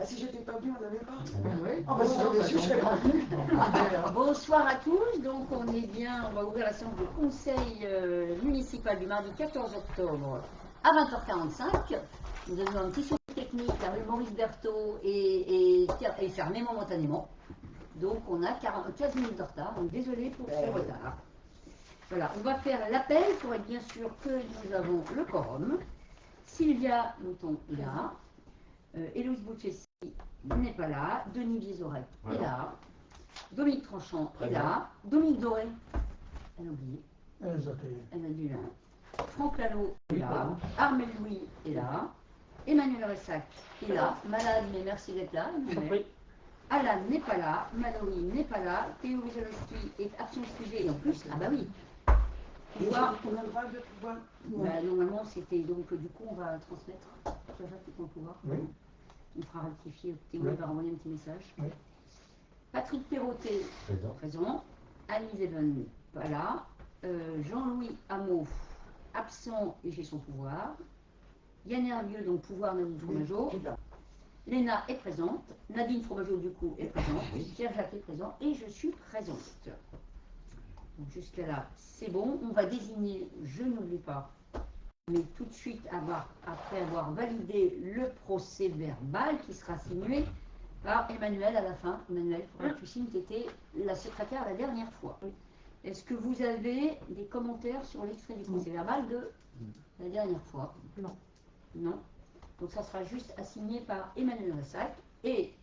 Ah, si j'étais pas venu, on n'avait pas. Oui. Ah, bah, si j'avais su, je serais pas venu. Bonsoir à tous, donc on est bien, on va ouvrir la séance de conseil municipal du mardi 14 octobre à 20h45. Nous avons un petit souci technique, la rue Maurice Berthaud est fermée momentanément. Donc on a 15 minutes de retard, donc désolé pour ce retard. Voilà, on va faire l'appel pour être bien sûr que nous avons le quorum. Sylvia Mouton est là, Héloïse Bouchessi n'est pas là, Denis Viezoret est là, Dominique Tranchant est là, Dominique Doré, elle a oublié, elle a dû là, Franck Lalo est là, Armel Louis est là, Emmanuel Ressac est là, malade mais merci d'être là, Alan n'est pas là, Mallory n'est pas là, Théo Wieselowski est absent de sujet et en plus, ah bah oui, pouvoir, On a le droit de pouvoir. bah, normalement c'était donc du coup on va transmettre, ça va tout le pouvoir. Oui. On fera rectifier, Théo Oui. va renvoyer un petit message. Oui. Patrick Perrotet, présent. Annie Zeben, pas là. Jean-Louis Hameau, absent et j'ai son pouvoir. Yann Hervieux, donc pouvoir Nadine Fromageau. Léna est présente. Nadine Fromageau, du coup, est présente. Pierre Jacques est présent et je suis présente. Donc jusqu'à là, c'est bon. On va désigner, je n'oublie pas, mais tout de suite, après avoir validé le procès verbal qui sera signé par Emmanuel à la fin. Emmanuel, pour que tu signes, tu étais la secrétaire la dernière fois. Est-ce que vous avez des commentaires sur l'extrait du procès verbal de la dernière fois? Non. Non. Donc ça sera juste assigné par Emmanuel Ressac et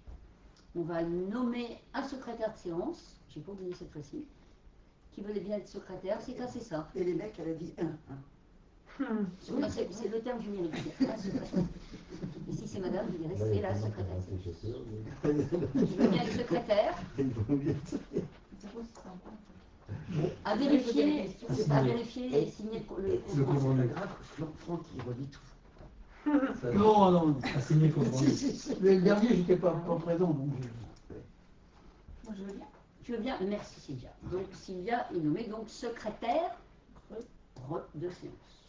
on va nommer un secrétaire de séance, j'ai pas oublié cette fois-ci, qui veut bien être secrétaire, c'est assez simple. Et les mecs, elle a dit un. C'est le terme générique. Et si c'est madame, je dirais c'est la secrétaire. Qui veut bien être secrétaire. À vérifier et signer le commandant. Franck, il relit tout. Non, non, à signer pour le dernier, j'étais pas présent. Donc Moi, je veux bien. Tu veux bien? Merci Sylvia. Donc Sylvia est nommée donc secrétaire de séance.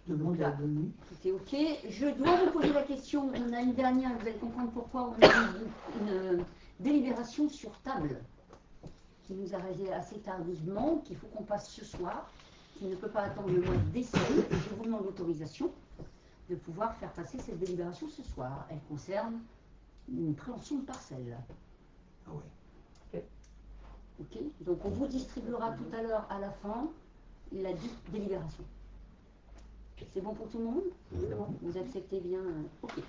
je demande Donc là, à Denis. tout est ok. Je dois vous poser la question. On a une dernière, vous allez comprendre pourquoi. On a une délibération sur table qui nous arrive assez tardivement, qu'il faut qu'on passe ce soir, qui ne peut pas attendre le mois de décembre. Et je vous demande l'autorisation de pouvoir faire passer cette délibération ce soir. Elle concerne une préemption de parcelle. Ah oui. Ok. Donc on vous distribuera tout à l'heure à la fin la délibération. C'est bon pour tout le monde? Vous acceptez bien? Ok.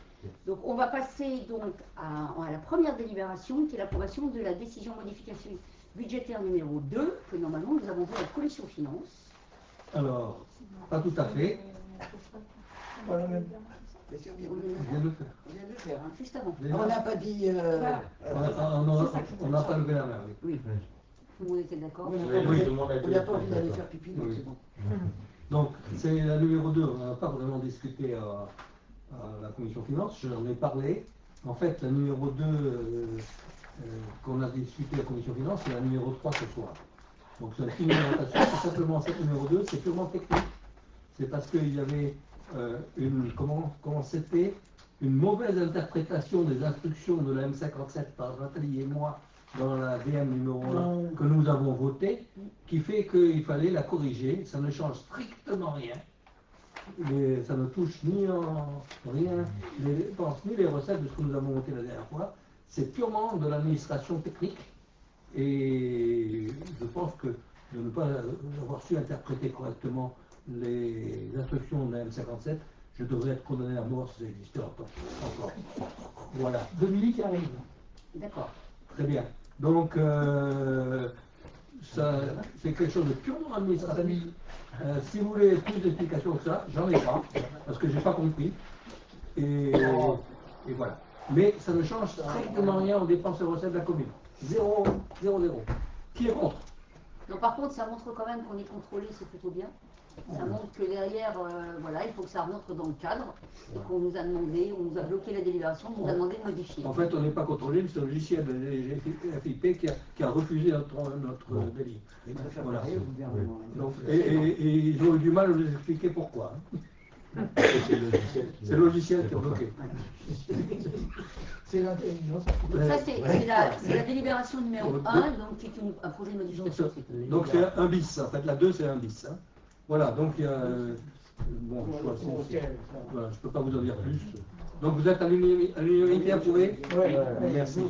Donc on va passer donc à la première délibération qui est l'approbation de la décision modification budgétaire numéro 2 que normalement nous avons vu à la commission finances. Alors, pas tout à fait. Pas la même. Bien sûr, On vient de le faire. on vient de le faire. Hein. Juste avant. On n'a pas dit. On n'a pas levé la main. Oui. Tout le monde était d'accord? On n'a pas envie d'aller faire pipi, donc c'est bon. Donc, c'est la numéro 2. On n'a pas vraiment discuté à la commission finance. J'en ai parlé. En fait, la numéro 2 qu'on a discuté à la commission finance, c'est la numéro 3 ce soir. Donc, c'est une numérotation. C'est simplement cette numéro 2. C'est purement technique. C'est parce qu'il y avait comment c'était une mauvaise interprétation des instructions de la M57 par Nathalie et moi dans la DM numéro 1 que nous avons votée, qui fait qu'il fallait la corriger. Ça ne change strictement rien. Mais ça ne touche ni en rien les dépenses ni les recettes de ce que nous avons voté la dernière fois. C'est purement de l'administration technique. Et je pense que de ne pas avoir su interpréter correctement les instructions de la M57, je devrais être condamné à mort si ça existait encore. Voilà. Dominique arrive. D'accord. Très bien. Donc, ça, c'est quelque chose de purement administratif. Si vous voulez plus d'explications que ça, j'en ai pas, parce que j'ai pas compris. Et voilà. Mais ça ne change strictement rien aux dépenses et recettes de la commune. 0, 0, 0. Qui est contre? Non, par contre, ça montre quand même qu'on est contrôlé, c'est plutôt bien. Ça montre que derrière, voilà, il faut que ça rentre dans le cadre et qu'on nous a demandé, on nous a bloqué la délibération, on nous a demandé de modifier. En fait, on n'est pas contrôlé, c'est le logiciel de la FIP qui a refusé notre délit. Voilà. Donc, et ils ont eu du mal à nous expliquer pourquoi. C'est le logiciel qui est bloqué. C'est l'intelligence Ça, artificielle. c'est la délibération numéro 1, donc qui est un projet de modification. Donc c'est un bis, en fait, la 2 c'est un bis. Hein. Voilà, donc il y a. Bon, voilà, je ne peux pas vous en dire plus. Donc vous êtes à l'unanimité approuvée? Oui, merci.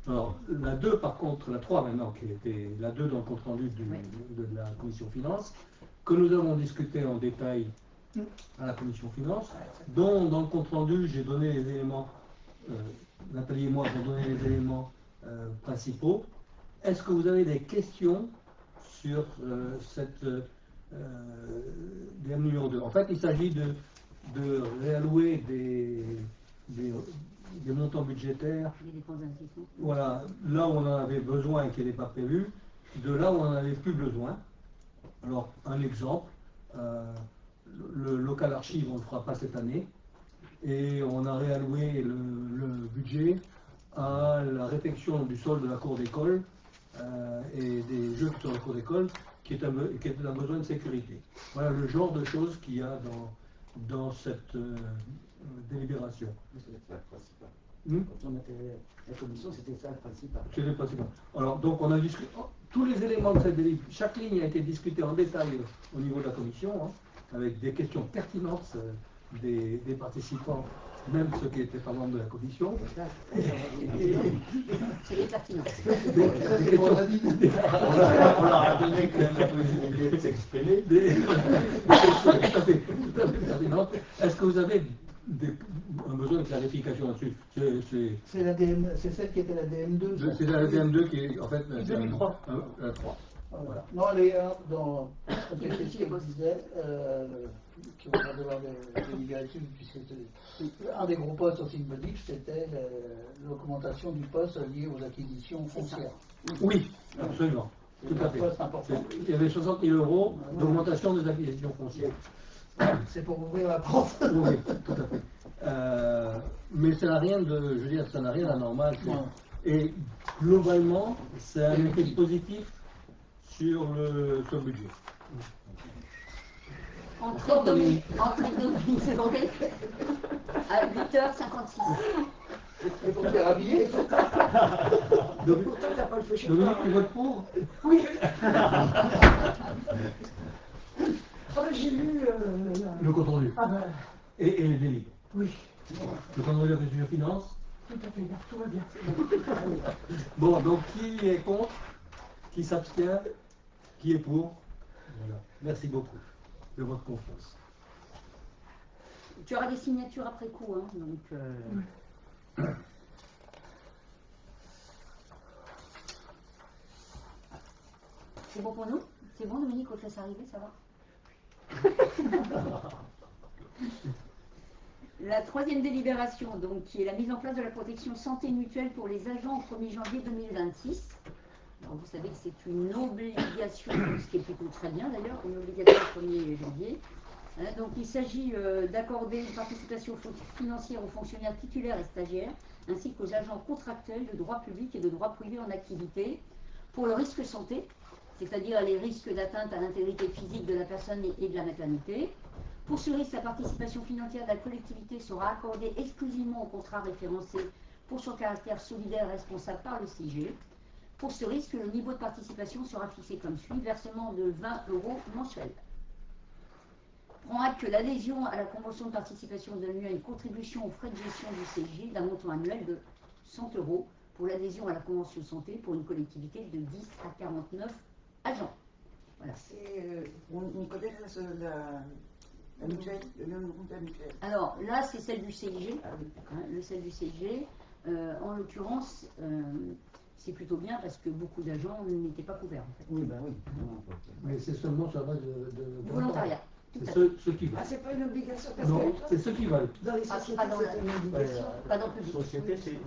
Alors, la 2, par contre, la 3 maintenant, qui était la 2 dans le compte rendu de la Commission Finance, que nous avons discuté en détail à la Commission Finance, dont dans le compte rendu, j'ai donné les éléments, Nathalie et moi avons donné les éléments principaux. Est-ce que vous avez des questions sur cette DM numéro 2? En fait, il s'agit de réallouer des montants budgétaires, voilà, là où on en avait besoin et qui n'était pas prévu, de là où on n'en avait plus besoin. Alors, un exemple, le local archive, on ne le fera pas cette année, et on a réalloué le budget à la réfection du sol de la cour d'école et des jeux sur la cour d'école, qui est un besoin de sécurité. Voilà le genre de choses qu'il y a dans cette délibération. C'est le principal. Quand on était la commission, c'était ça le principal. C'est le principal. Alors, donc, on a discuté. Tous les éléments de cette délibération, chaque ligne a été discutée en détail au niveau de la commission, hein, avec des questions pertinentes des participants, même ceux qui n'étaient pas membres de la commission. C'est les pertinents. On leur a donné quand même la possibilité de s'exprimer. Des questions tout à fait pertinentes. Est-ce que vous avez un besoin de clarification là-dessus? C'est celle qui était la DM2. C'est la DM2 qui est en fait la 2003. La 3. Voilà. Non, elle est dans ce que je disais, qui vont avoir des directives, puisque un des gros postes aussi de modif, c'était l'augmentation du poste lié aux acquisitions foncières. Oui, absolument. Tout à fait. Il y avait 60 000 € d'augmentation des acquisitions foncières. C'est pour ouvrir la porte. Oui, tout à fait. Mais ça n'a rien de, je veux dire, ça n'a rien d'anormal. Et globalement, c'est un effet positif sur le budget. Entrée Dominique, c'est bon, à 8h56. Et pour faire habiller. Dominique, tu votes pour? Oui. J'ai lu le compte rendu. Et les délits. Oui. Le compte rendu de la finance. Tout à fait, tout va bien. Bon, donc qui est contre? Qui s'abstient? Qui est pour? Voilà. Merci beaucoup de votre confiance. Tu auras des signatures après coup, hein, donc. C'est bon pour nous? C'est bon, Dominique, on te laisse arriver, ça va? La troisième délibération, donc, qui est la mise en place de la protection santé mutuelle pour les agents au 1er janvier 2026. Alors, vous savez que c'est une obligation, ce qui est plutôt très bien d'ailleurs, une obligation au 1er janvier. Donc il s'agit d'accorder une participation financière aux fonctionnaires titulaires et stagiaires, ainsi qu'aux agents contractuels de droit public et de droit privé en activité, pour le risque santé, c'est-à-dire les risques d'atteinte à l'intégrité physique de la personne et de la maternité. Pour ce risque, la participation financière de la collectivité sera accordée exclusivement au contrat référencé pour son caractère solidaire et responsable par le CIG. Pour ce risque, le niveau de participation sera fixé comme suit, versement de 20 € mensuels. Prend acte que l'adhésion à la convention de participation donne lieu à une contribution aux frais de gestion du CIG d'un montant annuel de 100 € pour l'adhésion à la convention santé pour une collectivité de 10 à 49 agents. Voilà. On connaît la mutuelle, le nom de la mutuelle. Alors là, c'est celle du CIG, celle du CIG. En l'occurrence, c'est plutôt bien parce que beaucoup d'agents n'étaient pas couverts. En fait. Oui, ben oui. Mais c'est seulement sur la base de volontariat. C'est ceux qui veulent. Ah, c'est pas une obligation parce Non, que c'est ceux qui veulent. dans les sociétés, pas dans c'est une obligation. Pas dans le public. Société, c'est une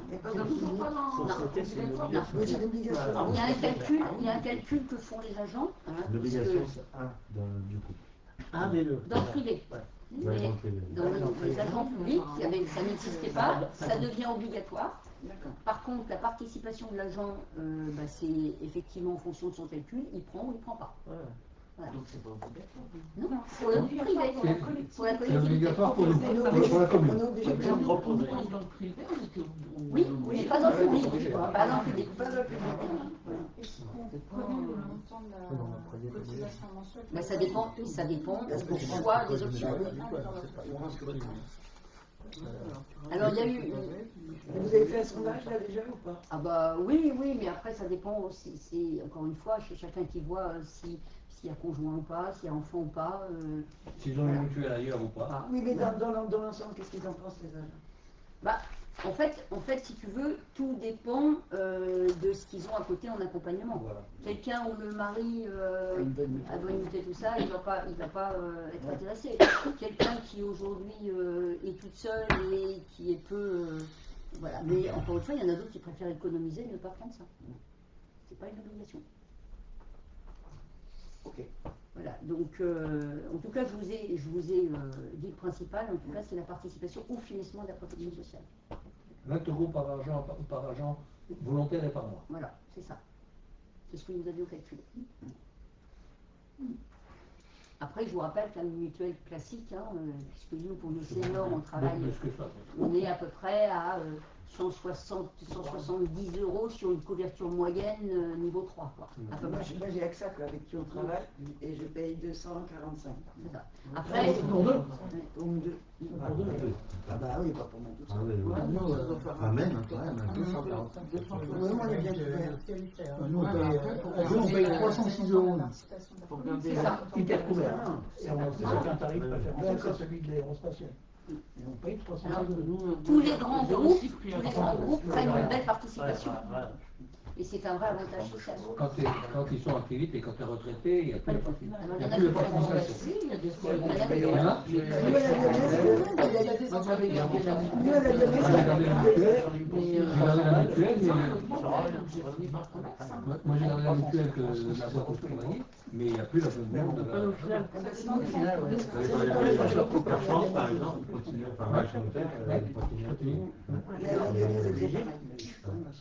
Oui, c'est une obligation. Il y a un calcul que font les agents. l'obligation, c'est du coup. Dans le privé. Mais dans les agents publics, ça n'existait pas, ça devient obligatoire. Par contre, la participation de l'agent, c'est effectivement en fonction de son calcul, il prend ou il ne prend pas. Voilà. Donc c'est pas obligatoire. Non, pour le privé, pour la C'est collectivité. obligatoire pour la commune. On est obligé de Dans le privé, Oui, dans le public. Pas dans le public. Pas dans le public. Est-ce qu'on connaît le montant de la cotisation mensuelle? Ben, ça dépend du choix des options. Alors il y a eu. Vous avez fait un sondage là déjà ou pas? Ah bah oui, mais après ça dépend aussi. C'est encore une fois chez chacun qui voit s'il y a conjoint ou pas, s'il y a enfant ou pas. S'ils ont une mutuelle ailleurs ou pas. Oui, mais dans l'ensemble, qu'est-ce qu'ils en pensent les agents? Bah, en fait, si tu veux, tout dépend de ce qu'ils ont à côté en accompagnement. Voilà. Quelqu'un où le mari a bonne mutuelle, tout ça, il va pas être intéressé. Quelqu'un qui aujourd'hui est toute seule et qui est peu, voilà. Mais encore une fois, il y en a d'autres qui préfèrent économiser et ne pas prendre ça. C'est pas une obligation. Ok. Voilà, donc en tout cas, je vous ai dit le principal, en tout cas, c'est la participation au financement de la protection sociale. 20 € par agent volontaire et par mois. Voilà, c'est ça. C'est ce que nous avions calculé. Après, je vous rappelle qu'un mutuelle classique, puisque nous, pour nos seniors, on travaille, on est à peu près à 170 € sur une couverture moyenne niveau 3. Quoi. Moi, j'ai AXA avec qui on travaille et je paye 245. C'est ça. Après, Pour deux. Pour deux. Ah bah oui, pas pour moi tout ça. Ah oui, oui. Ah, même, quand même, 245. Oui, on est bien couverts. Nous, on paye 306 €. c'est ça. Intercouvert. C'est un tarif préférentiel, c'est celui de l'aérospatiale. Et on paye 306 Alors, €. tous les grands groupes prennent une belle participation. Et c'est un vrai avantage social. Quand ils sont actifs et quand tu es retraité, il n'y a plus de participation. Il y en a qui font Il y en a. Nous, elle a donné J'ai gardé la mutuelle, moi j'ai gardé la mutuelle que la boîte où je travaillais, mais il n'y a plus l'abonnement de la... Air France, par exemple, continue, enfin,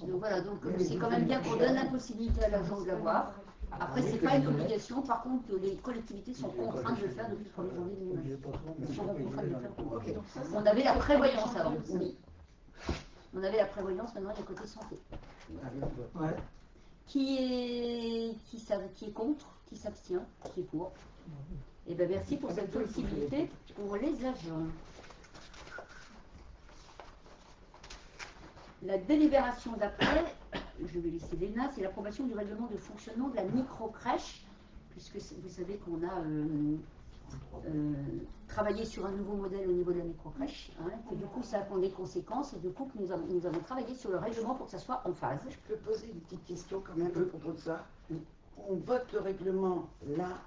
Donc voilà, donc c'est quand même bien qu'on donne la possibilité à l'agent de l'avoir. Après, c'est pas une obligation. Par contre, les collectivités sont contraintes de le faire depuis le 1er janvier 2009. Elles seront contraintes de le faire. On avait la prévoyance avant. Oui. On avait la prévoyance, maintenant il y a le côté santé. Ouais. Qui est contre, qui s'abstient, qui est pour. Et bien merci pour cette flexibilité pour les agents. La délibération d'après, je vais laisser Léna, c'est l'approbation du règlement de fonctionnement de la micro-crèche, puisque vous savez qu'on a travaillé sur un nouveau modèle au niveau de la micro-crèche, que du coup ça a des conséquences, et du coup que nous avons travaillé sur le règlement pour que ça soit en phase. Je peux poser une petite question quand même à propos de ça. On vote le règlement là,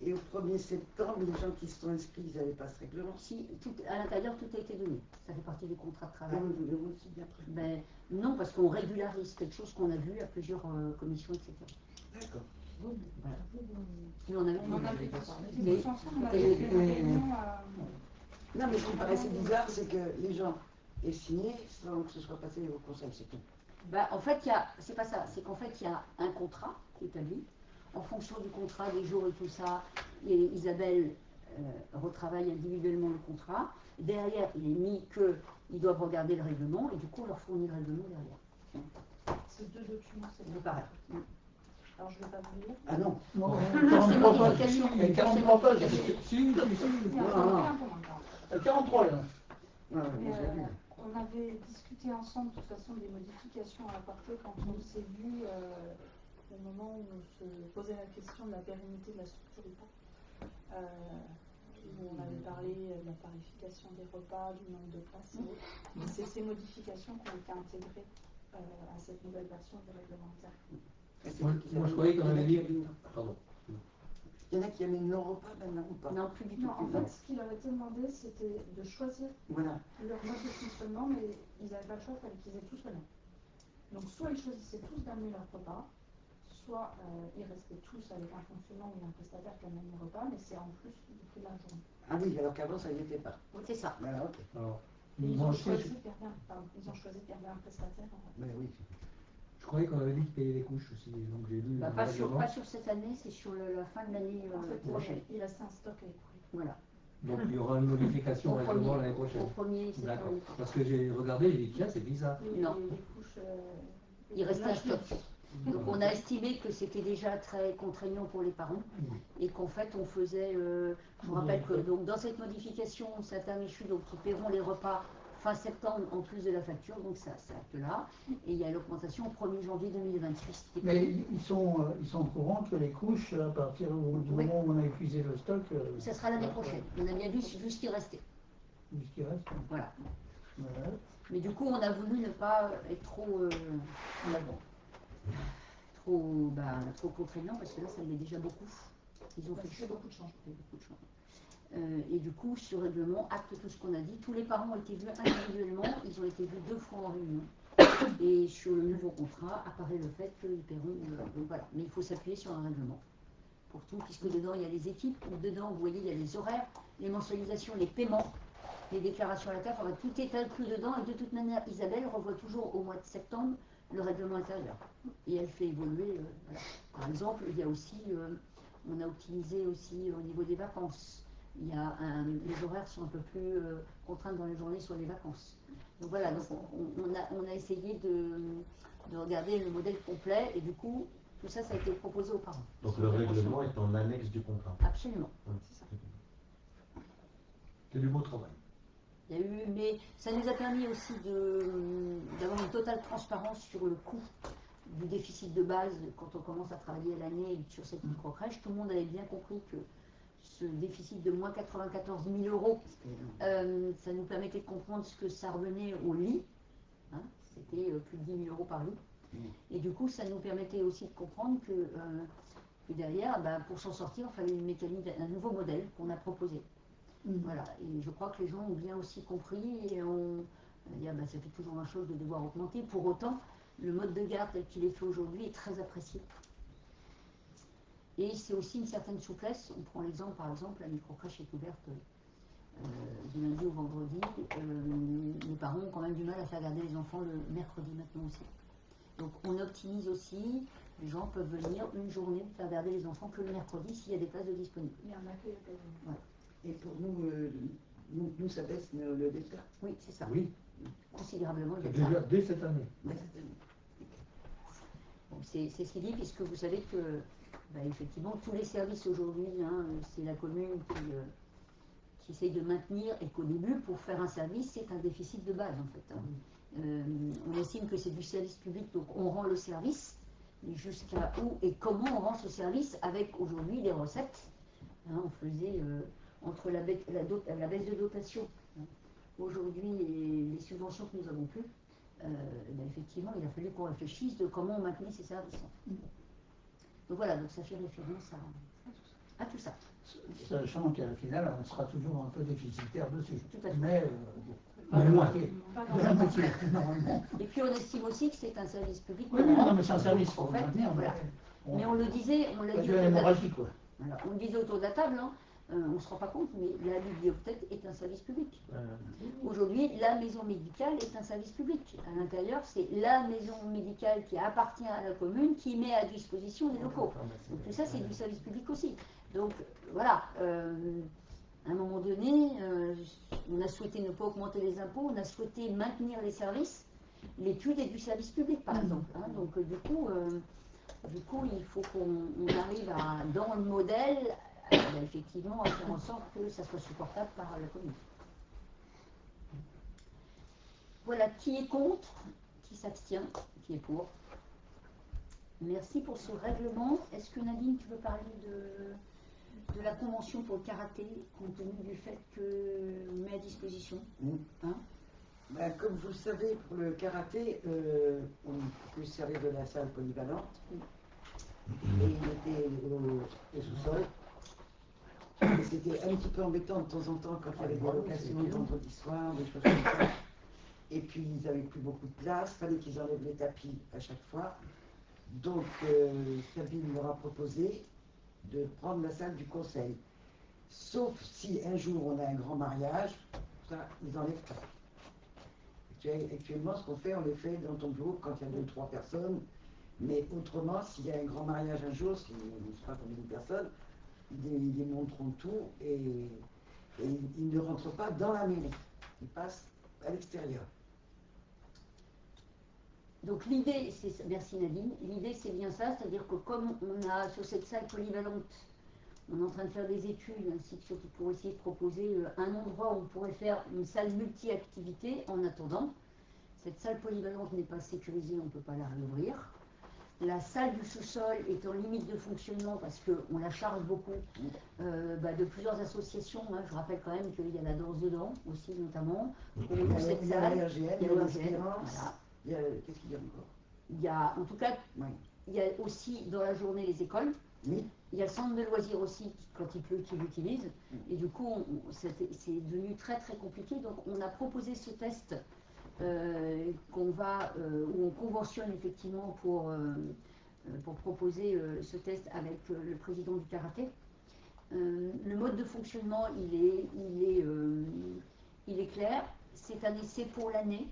et au 1er septembre, les gens qui se sont inscrits, ils n'avaient pas ce règlement. Si, à l'intérieur, tout a été donné. Ça fait partie du contrat de travail. Vous voulez aussi bien pris. Ben, non, parce qu'on régularise quelque chose qu'on a vu à plusieurs commissions, etc. D'accord. Voilà. Nous, on avait On en avait Et- tous ensemble, on avait fait une réunion Non, mais ce qui me paraissait bizarre, c'est que les gens aient signé sans que ce soit passé au conseil, c'est tout. Ben, en fait, c'est pas ça. C'est qu'en fait, il y a un contrat qui est établi. En fonction du contrat, des jours et tout ça, Isabelle retravaille individuellement le contrat. Derrière, il est mis qu'ils doivent regarder le règlement et du coup, on leur fournit le règlement derrière. ces deux documents. C'est pareil. Alors je ne vais pas vous lire. Ah non. Non, C'est 43 pages. modification. Il y a 43 pages. Si, Il y a un peu moins. 43 là. Ouais, Mais, j'ai vu. on avait discuté ensemble de toute façon des modifications à apporter quand on s'est vu au moment où on se posait la question de la pérennité de la structure du parc. Où on avait parlé de la tarification des repas, du nombre de places. Et c'est ces modifications qui ont été intégrées à cette nouvelle version du règlement interne. Moi je croyais qu'on avait dit... Pardon. Il y en a qui avaient nos repas maintenant ou pas? Non, plus du tout. Non, en fait, ce qu'il leur était demandé, c'était de choisir Voilà. leur mode de fonctionnement, mais ils n'avaient pas le choix, il fallait qu'ils aient tous le même. Donc soit ils choisissaient tous d'amener leur repas, soit ils restaient tous avec un fonctionnement ou un prestataire qui amène les repas, mais c'est en plus du prix de la journée. Ah oui, alors qu'avant ça n'y était pas. C'est ça. Voilà, ok. Alors, Et ils moi ont aussi, choisi de garder un prestataire. Mais oui. je croyais qu'on avait dit qu'ils payaient les couches aussi, donc j'ai lu... Bah, le pas sur règlement. cette année, c'est sur la fin de l'année En fait, prochaine. il restait un stock à écouler. Voilà. Donc il y aura une modification au règlement l'année Au prochaine. 1er septembre. D'accord. Parce que j'ai regardé, j'ai dit tiens, c'est bizarre. Les Non. couches couches. Il restait un stock. Donc on a estimé que c'était déjà très contraignant pour les parents et qu'en fait on faisait, je vous rappelle que donc, dans cette modification, Saint-Michel, donc ils paieront les repas fin septembre en plus de la facture, donc ça s'arrête là. Et il y a l'augmentation au 1er janvier 2028. Mais ils sont au courant que les couches, à partir du moment où on a épuisé le stock... ça sera l'année prochaine. On a bien vu ce qui restait. Ce qui reste. Voilà. Voilà. Mais du coup, on a voulu ne pas être trop contraignant parce que là, ça l'est déjà beaucoup. Ils ont fait beaucoup de changements. Et du coup, ce règlement acte tout ce qu'on a dit. Tous les parents ont été vus individuellement, ils ont été vus 2 fois en réunion. Et sur le nouveau contrat apparaît le fait qu'ils paieront. Donc voilà. Mais il faut s'appuyer sur un règlement pour tout, puisque dedans il y a les équipes, dedans vous voyez il y a les horaires, les mensualisations, les paiements, les déclarations à la CAF, enfin, tout est inclus dedans. Et de toute manière, Isabelle revoit toujours au mois de septembre le règlement intérieur. Et elle fait évoluer. Voilà. Par exemple, il y a aussi, on a optimisé aussi au niveau des vacances. Il y a les horaires sont un peu plus contraints dans les journées sur les vacances. Donc voilà, donc on a essayé de regarder le modèle complet et du coup, tout ça, ça a été proposé aux parents. Donc le règlement est en annexe du contrat. Absolument. C'est ça. C'est du beau travail. Il y a eu, mais ça nous a permis aussi d'avoir une totale transparence sur le coût du déficit de base quand on commence à travailler à l'année sur cette micro-crèche. Tout le monde avait bien compris que ce déficit de moins 94 000 €, ça nous permettait de comprendre ce que ça revenait au lit. Hein, c'était plus de 10 000 € par lit. Et du coup, ça nous permettait aussi de comprendre que derrière, pour s'en sortir, il fallait une mécanique, un nouveau modèle qu'on a proposé. Voilà, et je crois que les gens ont bien aussi compris et ça fait toujours la chose de devoir augmenter. Pour autant, le mode de garde tel qu'il est fait aujourd'hui est très apprécié. Et c'est aussi une certaine souplesse. On prend l'exemple, par exemple, la micro-crèche est ouverte du lundi au vendredi. Les parents ont quand même du mal à faire garder les enfants le mercredi maintenant aussi. Donc on optimise aussi. Les gens peuvent venir une journée faire garder les enfants que le mercredi s'il y a des places de disponibles. Il y a un accueil occasionnel. Voilà. Et pour nous, ça baisse le délai. Oui, c'est ça. Oui, Considérablement. déjà dès cette année. Bon, c'est ce qu'il dit, puisque vous savez que, effectivement, tous les services aujourd'hui, c'est la commune qui essaye de maintenir, et qu'au début, pour faire un service, c'est un déficit de base, en fait. On estime que c'est du service public, donc on rend le service, mais jusqu'à où et comment on rend ce service avec, aujourd'hui, les recettes. On faisait, entre la baisse de dotation, aujourd'hui, et les subventions que nous avons plus, effectivement, il a fallu qu'on réfléchisse de comment on maintenait ces services. Donc voilà, donc ça fait référence à tout ça. Sachant qu'à la finale, on sera toujours un peu déficitaire dessus. Tout à fait. Mais Mais moins. de la moitié, normalement. Et puis on estime aussi que c'est un service public. Oui, non, mais c'est un service, il faut En fait, le maintenir. voilà. Mais on le disait, on l'a dit de l'hémorragie, quoi. voilà, on le disait autour de la table, on ne se rend pas compte, mais la bibliothèque est un service public. Aujourd'hui, la maison médicale est un service public. À l'intérieur, c'est la maison médicale qui appartient à la commune qui met à disposition des locaux. Donc tout ça, c'est du service public aussi. Donc voilà, à un moment donné, on a souhaité ne pas augmenter les impôts, on a souhaité maintenir les services. L'étude est du service public, par exemple. Donc du coup, il faut qu'on arrive dans le modèle, effectivement, à faire en sorte que ça soit supportable par la commune. Voilà, qui est contre, qui s'abstient, qui est pour. Merci pour ce règlement. Est-ce que Nadine, tu veux parler de la convention pour le karaté, compte tenu du fait qu'on met à disposition Comme vous le savez, pour le karaté, on peut se servir de la salle polyvalente. Et il était au sous-sol. Et c'était un petit peu embêtant de temps en temps quand il y avait des locations le vendredi soir, des choses comme ça. Et puis ils n'avaient plus beaucoup de place, il fallait qu'ils enlèvent les tapis à chaque fois. Donc Sabine leur a proposé de prendre la salle du conseil. Sauf si un jour on a un grand mariage, ça, ils enlèvent pas. Actuellement, ce qu'on fait, on les fait dans ton bureau quand il y a 2 ou 3 personnes. Mais autrement, s'il y a un grand mariage un jour, si on ne sait pas combien de personnes, ils démonteront tout et ils ne rentrent pas dans la mairie. Ils passent à l'extérieur. Donc l'idée, merci Nadine, l'idée c'est bien ça, c'est-à-dire que comme on a sur cette salle polyvalente, on est en train de faire des études, ainsi que surtout pour essayer de proposer un endroit où on pourrait faire une salle multi-activité en attendant. Cette salle polyvalente n'est pas sécurisée, on ne peut pas la réouvrir. La salle du sous-sol est en limite de fonctionnement parce qu'on la charge beaucoup de plusieurs associations. Hein. Je rappelle quand même qu'il y a la danse dedans aussi notamment. Il y a cette salle, l'RGN, il y a l'Espérance, voilà. Qu'est-ce qu'il y a encore? Il y a, en tout cas, Oui. il y a aussi dans la journée les écoles. Oui. Il y a le centre de loisirs aussi, quand il pleut, qui l'utilise. Et du coup, c'est devenu très très compliqué. Donc on a proposé ce test où on conventionne effectivement pour proposer ce test avec le président du karaté. Le mode de fonctionnement, il est clair. C'est un essai pour l'année.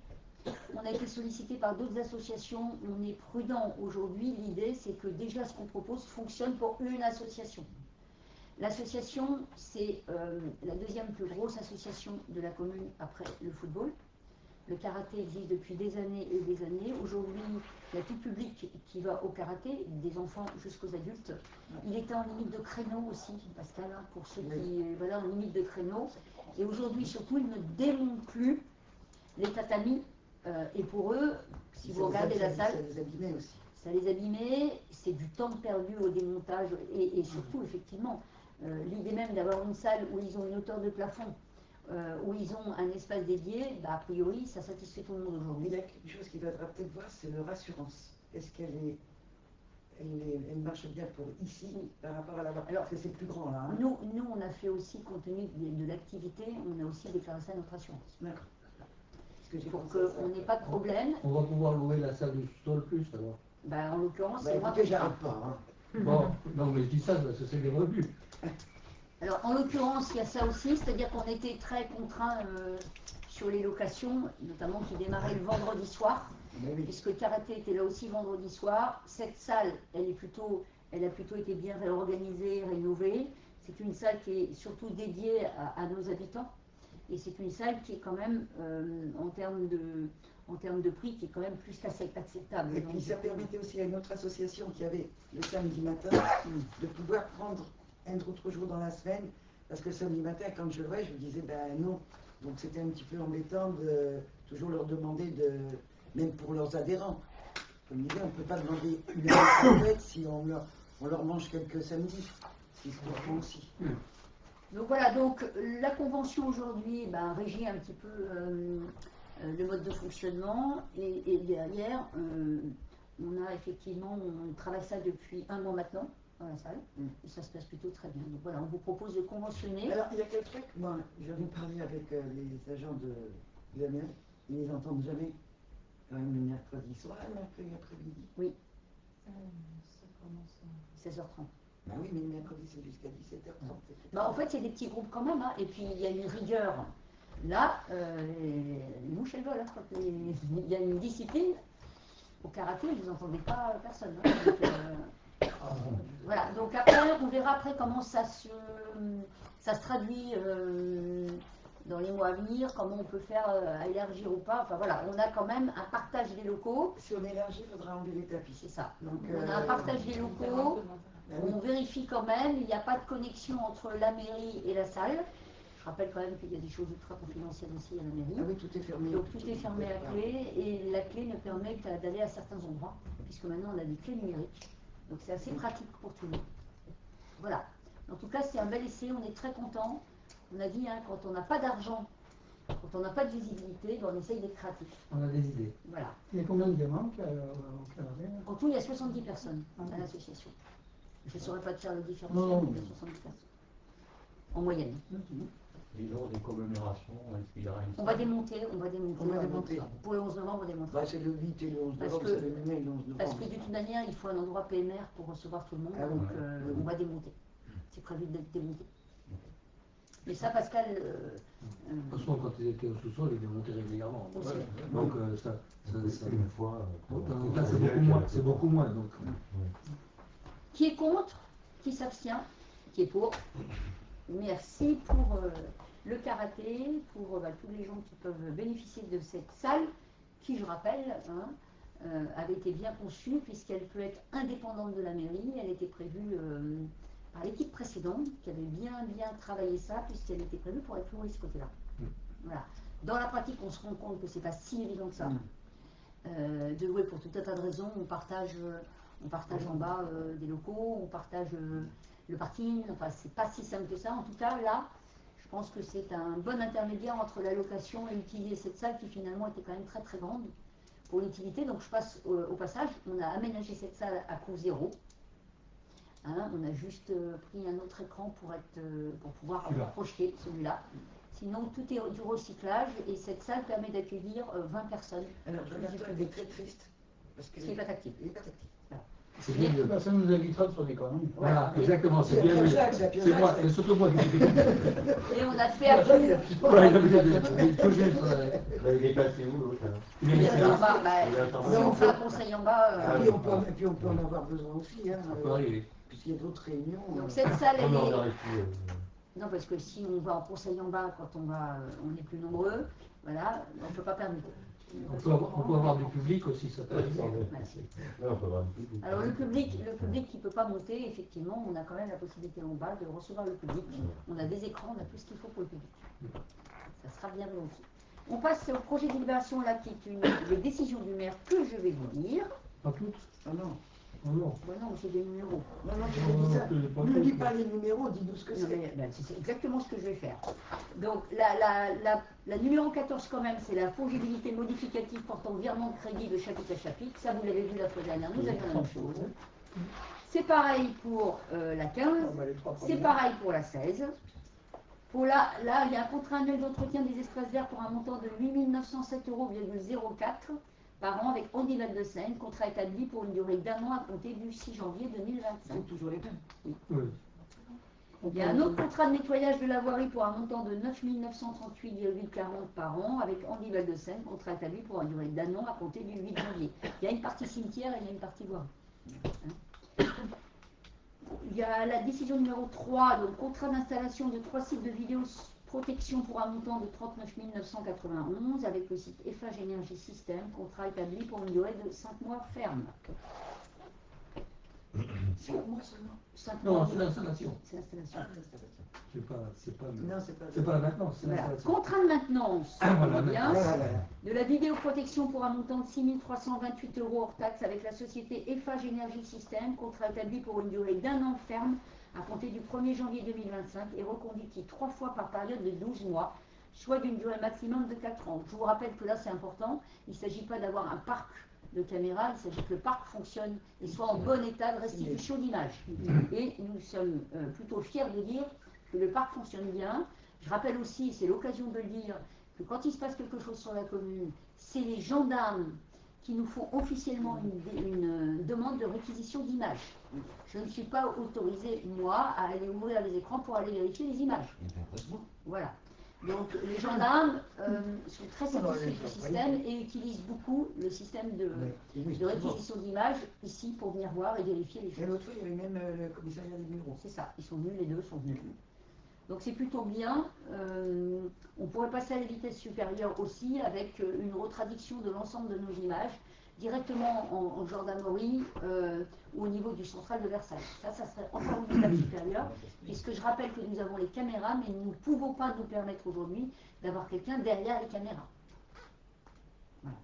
On a été sollicité par d'autres associations. On est prudent aujourd'hui. L'idée, c'est que déjà ce qu'on propose fonctionne pour une association. L'association, c'est la deuxième plus grosse association de la commune après le football. Le karaté existe depuis des années et des années. Aujourd'hui, il y a tout public qui va au karaté, des enfants jusqu'aux adultes. Il était en limite de créneau aussi, Pascal, hein, pour ceux qui... Voilà, en limite de créneau. Et aujourd'hui, surtout, ils ne démontent plus les tatamis. Et pour eux, si vous regardez la salle... Ça les abîmait aussi. Ça les abîmait, c'est du temps perdu au démontage. Et surtout, effectivement, l'idée même d'avoir une salle où ils ont une hauteur de plafond, où ils ont un espace dédié, a priori, ça satisfait tout le monde aujourd'hui. Il y a quelque chose qu'il faudra peut-être voir, c'est leur assurance. Est-ce qu'elle marche bien pour ici par rapport à là-bas? Alors, parce que c'est plus grand là. Hein. Nous, on a fait aussi, compte tenu de l'activité, on a aussi déclaré ça à notre assurance. D'accord. Pour qu'on n'ait pas de problème. On va pouvoir louer la salle du sous-sol plus alors. En l'occurrence, c'est moi que j'arrête pas. Hein. Bon, non mais je dis ça parce que c'est des rebuts. Alors, en l'occurrence, il y a ça aussi, c'est-à-dire qu'on était très contraints sur les locations, notamment qui démarraient le vendredi soir, puisque le karaté était là aussi vendredi soir. Cette salle, elle a plutôt été bien réorganisée, rénovée. C'est une salle qui est surtout dédiée à nos habitants, et c'est une salle qui est quand même, en termes de prix, qui est quand même plus qu'acceptable. Et puis ça permettait aussi à une autre association qui avait le samedi matin de pouvoir prendre un autre jour dans la semaine, parce que le samedi matin, quand je le voyais, je me disais, ben non. Donc c'était un petit peu embêtant de toujours leur demander, même pour leurs adhérents. Comme je disais, on ne peut pas demander une année complète si on leur mange quelques samedis. C'est ce qu'on prend aussi. Donc voilà, donc la convention aujourd'hui régit un petit peu le mode de fonctionnement, et derrière, on a effectivement, on travaille ça depuis 1 mois maintenant dans la salle, et ça se passe plutôt très bien. Donc voilà, on vous propose de conventionner. Alors il y a quel truc, moi j'en ai parlé avec les agents de l'AMIA, ils les entendent jamais, quand même le mercredi soir, le mercredi après-midi. Oui. Ça commence à 16h30. Ben oui, mais le mercredi c'est jusqu'à 17h30. En fait, c'est des petits groupes quand même, hein. Et puis il y a une rigueur. Là, les mouches elles volent, hein. Il y a une discipline. Au karaté, vous n'entendez pas personne. Hein. Donc, voilà, donc après, on verra après comment ça se traduit dans les mois à venir, comment on peut faire élargir ou pas. Enfin voilà, on a quand même un partage des locaux. Si on élargit, il faudra enlever les tapis. C'est ça. Donc on a un partage des locaux. On vérifie quand même, il n'y a pas de connexion entre la mairie et la salle. Je rappelle quand même qu'il y a des choses ultra confidentielles aussi à la mairie. Ah oui, tout est fermé. Donc tout est fermé à clé, et la clé ne permet qu'à d'aller à certains endroits, puisque maintenant on a des clés numériques. Donc c'est assez pratique pour tout le monde. Voilà. En tout cas, c'est un bel essai, on est très contents. On a dit, hein, quand on n'a pas d'argent, quand on n'a pas de visibilité, on essaye d'être créatif. On a des idées. Voilà. Il y a combien de gamins au karaté? En tout, il y a 70 personnes à l'association. Je ne saurais pas te faire le différentiel, Non. mais il y a 70 personnes. En moyenne. Et lors des commémorations, est-ce qu'il y aura une On va démonter. On va démonter. Pour le 11 novembre, on démontera. Bah, c'est le 8 et le 11 Parce novembre, que- c'est le 8 et le 11 novembre. Parce que de toute manière, il faut un endroit PMR pour recevoir tout le monde, Ah oui, donc oui. on va démonter. C'est prévu d'être démonté. Mais ça, Pascal, De toute façon, quand ils étaient au sous-sol, ils démontaient régulièrement. Aussi. Donc ça une fois. donc là, c'est beaucoup moins. Donc, qui est contre, qui s'abstient, qui est pour. Merci pour le karaté, pour tous les gens qui peuvent bénéficier de cette salle, qui, je rappelle, avait été bien conçue puisqu'elle peut être indépendante de la mairie. Elle était prévue par l'équipe précédente qui avait bien travaillé ça puisqu'elle était prévue pour être louée de ce côté-là. Voilà. Dans la pratique, on se rend compte que c'est pas si évident que ça de louer pour tout un tas de raisons. On partage en bas des locaux, on partage le parking. Enfin, c'est pas si simple que ça. En tout cas, là, je pense que c'est un bon intermédiaire entre la location et utiliser cette salle qui finalement était quand même très très grande pour l'utilité. Donc je passe au passage, on a aménagé cette salle à coût zéro. Hein, on a juste pris un autre écran pour pouvoir projeter celui-là. Sinon, tout est du recyclage et cette salle permet d'accueillir 20 personnes. Alors, Jonathan, il est très triste. Parce que C'est pas tactile. il est pas tactile. C'est bien mieux. Bah, ça nous évitera de faire des conneries. Voilà, exactement, c'est bien mieux. C'est moi, c'est surtout moi qui suis Et on a fait appel. Ouais, il faut juste, Il est passé où l'autre alors il est Si là. on fait un conseil en bas. Et puis on peut en avoir besoin aussi, hein, Ça peut arriver. puisqu'il y a d'autres réunions. Donc cette salle, elle Non, on est. n'arrive plus. Non, parce que si on va en conseil en bas, quand on est plus nombreux, voilà, on ne peut pas permettre. On peut avoir du public aussi, ça peut arriver. Non, on peut avoir du public. Alors le public qui ne peut pas monter, effectivement, on a quand même la possibilité en bas de recevoir le public. On a des écrans, on a tout ce qu'il faut pour le public. Ça sera bien aussi. On passe au projet de libération là, qui est les décisions du maire que je vais vous lire. Pas toutes. Ah non. Oh non. Bon, non, c'est des numéros. Non, non, je dis ça. Ne dis pas les numéros, dis-nous ce que Non, c'est. mais, ben, c'est exactement ce que je vais faire. Donc la numéro 14 quand même, c'est la fongibilité modificative portant virement de crédit de chapitre à chapitre. Ça vous l'avez vu la fois dernière, nous avions la même chose. C'est pareil pour la 15, c'est pareil pour la 16. Pour là, il y a un contrat annuel d'entretien des espaces verts pour un montant de 8 907,04 € par an avec Andy Val-de-Seine, contrat établi pour une durée d'1 an à compter du 6 janvier 2025. C'est toujours les mêmes. Oui. Il y a un autre contrat de nettoyage de la voirie pour un montant de 9 938,40 € par an avec Andy Val-de-Seine, contrat établi pour une durée d'1 an à compter du 8 janvier. Il y a une partie cimetière et il y a une partie voirie. Hein. Il y a la décision numéro 3, donc contrat d'installation de 3 sites de vidéoprotection pour un montant de 39 991 avec le site Eiffage Énergie Système, contrat établi pour une durée de 5 mois ferme. 5 mois seulement. 5 Non, mois. c'est l'installation. C'est l'installation. C'est pas la maintenance, c'est Voilà. l'installation. Contrat de maintenance, Voilà, on est bien. Voilà. De la vidéoprotection pour un montant de 6 328 € hors taxe avec la société Eiffage Énergie Système, contrat établi pour une durée d'1 an ferme à compter du 1er janvier 2025 et reconduit 3 fois par période de 12 mois, soit d'une durée maximum de 4 ans. Je vous rappelle que là c'est important, il ne s'agit pas d'avoir un parc de caméras, il s'agit que le parc fonctionne et soit en bon état de restitution d'image. Et nous sommes plutôt fiers de dire que le parc fonctionne bien. Je rappelle aussi, c'est l'occasion de le dire, que quand il se passe quelque chose sur la commune, c'est les gendarmes qui nous font officiellement une demande de réquisition d'images. Je ne suis pas autorisée, moi, à aller ouvrir les écrans pour aller vérifier les images. Voilà. Donc les gendarmes sont très satisfaits du système et utilisent beaucoup le système de réquisition d'images ici pour venir voir et vérifier les Et choses. l'autre fois, il y avait même le commissariat des bureaux. C'est ça, ils sont venus, les deux sont venus. Donc c'est plutôt bien. On pourrait passer à la vitesse supérieure aussi avec une retraduction de l'ensemble de nos images directement en gendarmerie ou au niveau du central de Versailles. Ça serait encore une étape supérieure, puisque je rappelle que nous avons les caméras, mais nous ne pouvons pas nous permettre aujourd'hui d'avoir quelqu'un derrière les caméras. Voilà.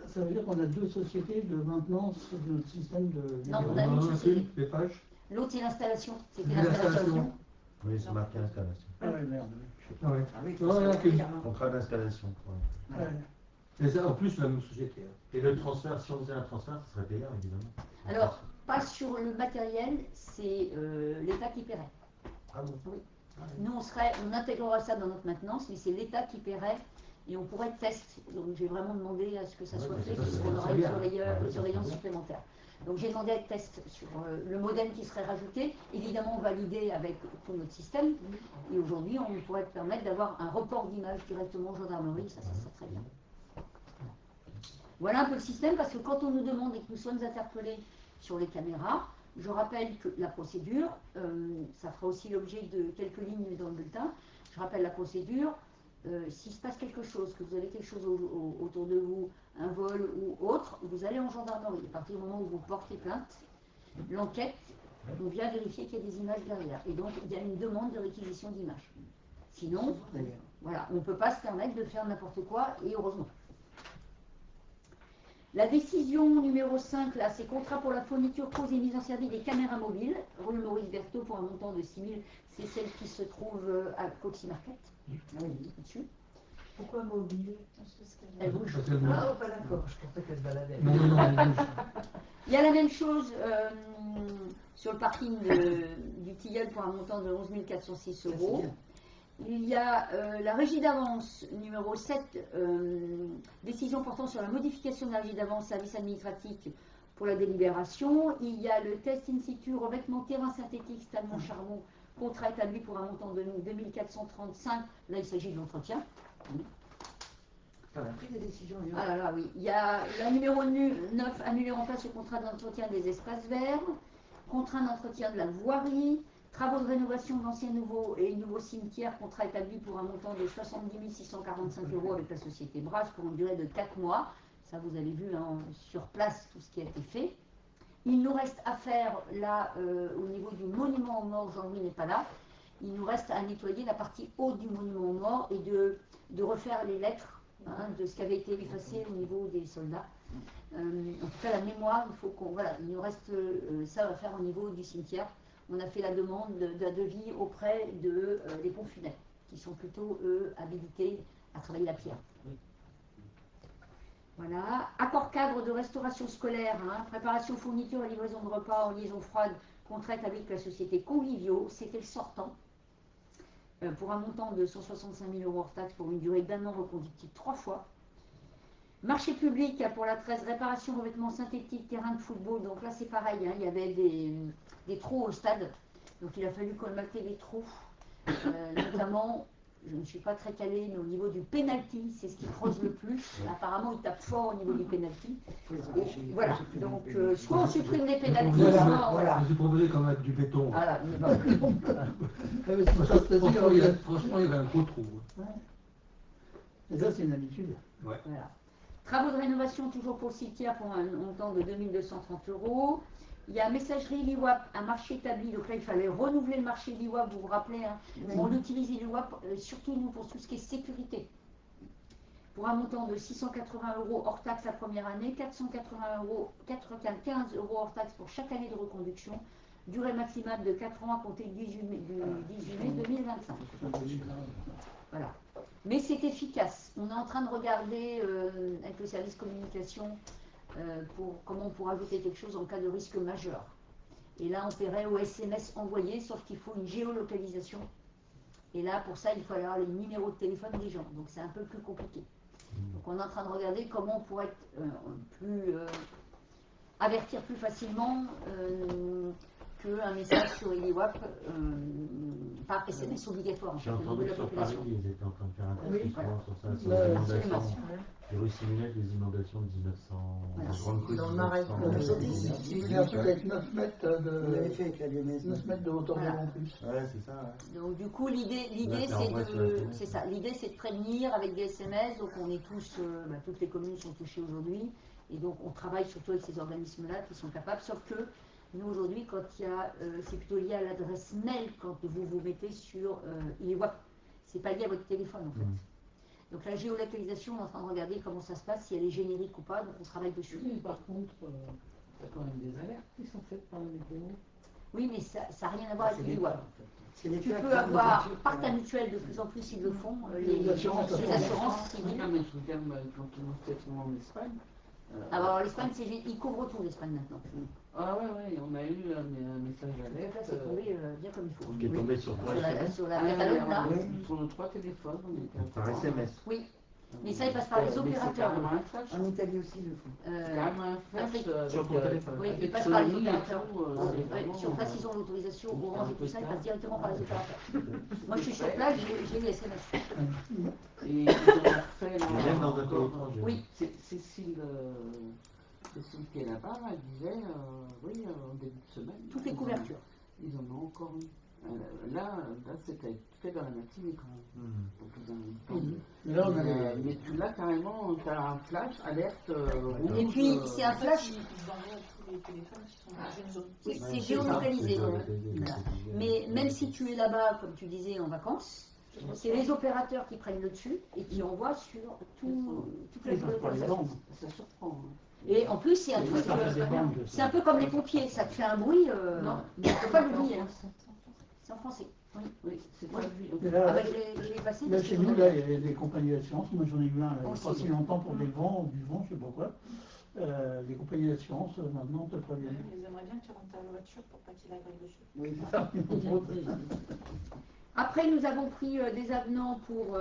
Ça veut dire qu'on a deux sociétés de maintenance de notre système de... Non, on a une société. Les pages. L'autre, c'est l'installation. C'était L'installation. l'installation. Oui, c'est marqué installation. Ah ouais, merde. Ah ouais. Ah oui, Ouais, c'est ok. Contrat d'installation. Ouais. Ouais. Et ça, en plus, la même société. Hein. Et le transfert, si on faisait un transfert, ça serait payant, évidemment. Alors, pas sur le matériel, c'est l'État qui paierait. Ah bon? Oui. Nous, on intégrera ça dans notre maintenance, mais c'est l'État qui paierait et on pourrait tester. Donc, j'ai vraiment demandé à ce que ça soit fait, puisqu'on aurait une surveillance supplémentaire. Donc, j'ai demandé à être test sur le modem qui serait rajouté, évidemment validé avec tout notre système. Et aujourd'hui, on pourrait permettre d'avoir un report d'image directement en gendarmerie, ça serait très bien. Voilà un peu le système, parce que quand on nous demande et que nous sommes interpellés sur les caméras, je rappelle que la procédure, ça fera aussi l'objet de quelques lignes dans le bulletin, je rappelle la procédure, s'il se passe quelque chose, que vous avez quelque chose autour de vous, un vol ou autre, vous allez en gendarmerie. À partir du moment où vous portez plainte, l'enquête, on vient vérifier qu'il y a des images derrière. Et donc, il y a une demande de réquisition d'images. Sinon, voilà, on ne peut pas se permettre de faire n'importe quoi, et heureusement. La décision numéro 5, là, c'est contrat pour la fourniture, pose et mise en service des caméras mobiles, rue Maurice Berthaud pour un montant de 6 000, c'est celle qui se trouve à Coxy Market. Dessus. Pourquoi mobile? Elle bouge. Ah, oh, pas d'accord, je pensais qu'elle se baladait. Non, non, elle bouge. Il y a la même chose sur le parking du Tilleul pour un montant de 11 406 €. Il y a la régie d'avance numéro 7, décision portant sur la modification de la régie d'avance, service administratif pour la délibération. Il y a le test in situ, revêtement terrain synthétique, stalement charbon, contrat établi pour un montant de 2435. Là, il s'agit de l'entretien. On a pris des décisions. Ah là là, oui. Il y a la numéro 9, annuler en place le contrat d'entretien des espaces verts, contrat d'entretien de la voirie, travaux de rénovation de l'ancien nouveau cimetière, contrat établi pour un montant de 70 645 € avec la société Brasse pour une durée de 4 mois. Ça, vous avez vu hein, sur place tout ce qui a été fait. Il nous reste à faire là, au niveau du monument aux morts, Jean-Louis n'est pas là, il nous reste à nettoyer la partie haute du monument aux morts et de refaire les lettres hein, de ce qui avait été effacé au niveau des soldats. En tout cas, la mémoire, il faut qu'on. Voilà, il nous reste ça à faire au niveau du cimetière. On a fait la demande d'un devis auprès des ponts funèbres, qui sont plutôt, eux, habilités à travailler la pierre. Voilà. Accord cadre de restauration scolaire, hein, préparation, fourniture et livraison de repas en liaison froide, contrat avec la société Convivio, c'était le sortant, pour un montant de 165 000 € hors taxe pour une durée d'1 an reconductible 3 fois. Marché public pour la 13, réparation, revêtement synthétique, terrain de football. Donc là, c'est pareil, hein, il y avait des trous au stade. Donc il a fallu colmater les trous. Notamment, je ne suis pas très calée, mais au niveau du penalty, c'est ce qui creuse le plus. Apparemment, il tape fort au niveau du penalty. Voilà, donc soit on supprime les penalties, Voilà. Je vous proposais quand même du béton. Voilà, Franchement, il y avait un gros trou. Et ça, c'est une habitude. Ouais. Voilà. Travaux de rénovation toujours pour le cimetière pour un montant de 2 230 €. Il y a messagerie l'IWAP, un marché établi. Donc là, il fallait renouveler le marché l'IWAP, vous vous rappelez. Hein, on utilise l'IWAP, surtout nous, pour tout ce qui est sécurité. Pour un montant de 680 € hors taxe la première année, 95 € hors taxe pour chaque année de reconduction. Durée maximale de 4 ans à compter du 18 mai 2025. Voilà. Mais c'est efficace. On est en train de regarder avec le service communication pour comment on pourra ajouter quelque chose en cas de risque majeur. Et là, on paierait au SMS envoyé, sauf qu'il faut une géolocalisation. Et là, pour ça, il faut avoir les numéros de téléphone des gens. Donc, c'est un peu plus compliqué. Donc, on est en train de regarder comment on pourrait avertir plus facilement qu'un message sur l'IWAP par SMS obligatoire. En fait, J'ai au niveau de entendu la sur population. Paris, ils étaient en train de faire un test Oui, justement sur ça, sur Bah, les inondations. absolument. Les rues Simonette, les inondations de 1900, Voilà. les grandes crues de Dans le Marais, 1900. on avait sauté ici. Il y a un truc avec 9 mètres On l'avait fait avec la lyonnaise. 9 mètres de hauteur Voilà. d'eau en plus. Ouais, c'est ça, ouais. Donc du coup l'idée Là, c'est en vrai sur Internet. c'est ça, l'idée c'est de prévenir avec des SMS, donc on est tous, toutes les communes sont touchées aujourd'hui, et donc on travaille surtout avec ces organismes-là qui sont capables, sauf que nous aujourd'hui quand il y a, c'est plutôt lié à l'adresse mail quand vous vous mettez sur l'IWAP, c'est pas lié à votre téléphone en fait. Donc la géolocalisation, on est en train de regarder comment ça se passe, si elle est générique ou pas, donc on travaille dessus. Oui, par contre, t'as quand même des alertes qui sont faites par la météo. Oui, mais ça n'a rien à voir avec l'IWAP. C'est les Tu plaques peux de avoir, voiture, par ta mutuelle, de plus en plus ils le font, Les assurances, les assurances civiles. Ah, mais je regarde quand on est peut-être en Espagne. Alors l'Espagne, ils couvrent tout l'Espagne maintenant. Ah ouais, on a eu un message Là, d'alerte. c'est tombé bien comme il faut. Qui est tombé sur toi, Sur la Ah, Catalogne, là. sur nos 3 téléphones, on était par SMS. Oui, mais ça, il passe par les Mais opérateurs. c'est carrément un flash. En Italie aussi, ils le font. C'est carrément un flash. Afrique. Sur ton téléphone. Oui, ils avec passent par les Sony et opérateurs. tout, Oui, c'est vraiment, sur place, ils ont l'autorisation, Orange et tout ça, ils passent directement par les opérateurs. Moi, je suis sur Ouais. place, j'ai les SMS. Et ils ont refait là. Et même dans un pays encore, étranger. Oui. Cécile qui est là-bas, elle disait, oui, en début de semaine. Toutes les couvertures. Ils en ont encore eu. Là, c'était fait dans la matinée quand même. Donc, Mais là, on a mais tu l'as carrément, tu as un flash, alerte, rouge. Et puis, c'est un flash. Ils envoient tous les téléphones qui sont dans une zone. Oui, c'est géolocalisé. Voilà. Mais même si tu es là-bas, comme tu disais, en vacances, c'est les opérateurs qui prennent le dessus et qui envoient sur toute la géolocalisation. Ça surprend. Hein. Et en plus, c'est un truc, c'est un peu comme les pompiers, ça te fait un bruit, mais tu ne peux pas le dire. C'est en français. Oui, oui, c'est moi. Là, Ah bah, je l'ai passé. là, parce chez que- nous, là, il y a des compagnies d'assurance. Moi, j'en ai eu un il n'y a Aussi. pas si longtemps pour des vents ou du vent, je ne sais pas quoi. Les compagnies d'assurance, maintenant, te préviennent. Ils aimeraient bien que tu rentres ta voiture pour pas qu'il arrive dessus. Oui, c'est ça. Après, nous avons pris des avenants pour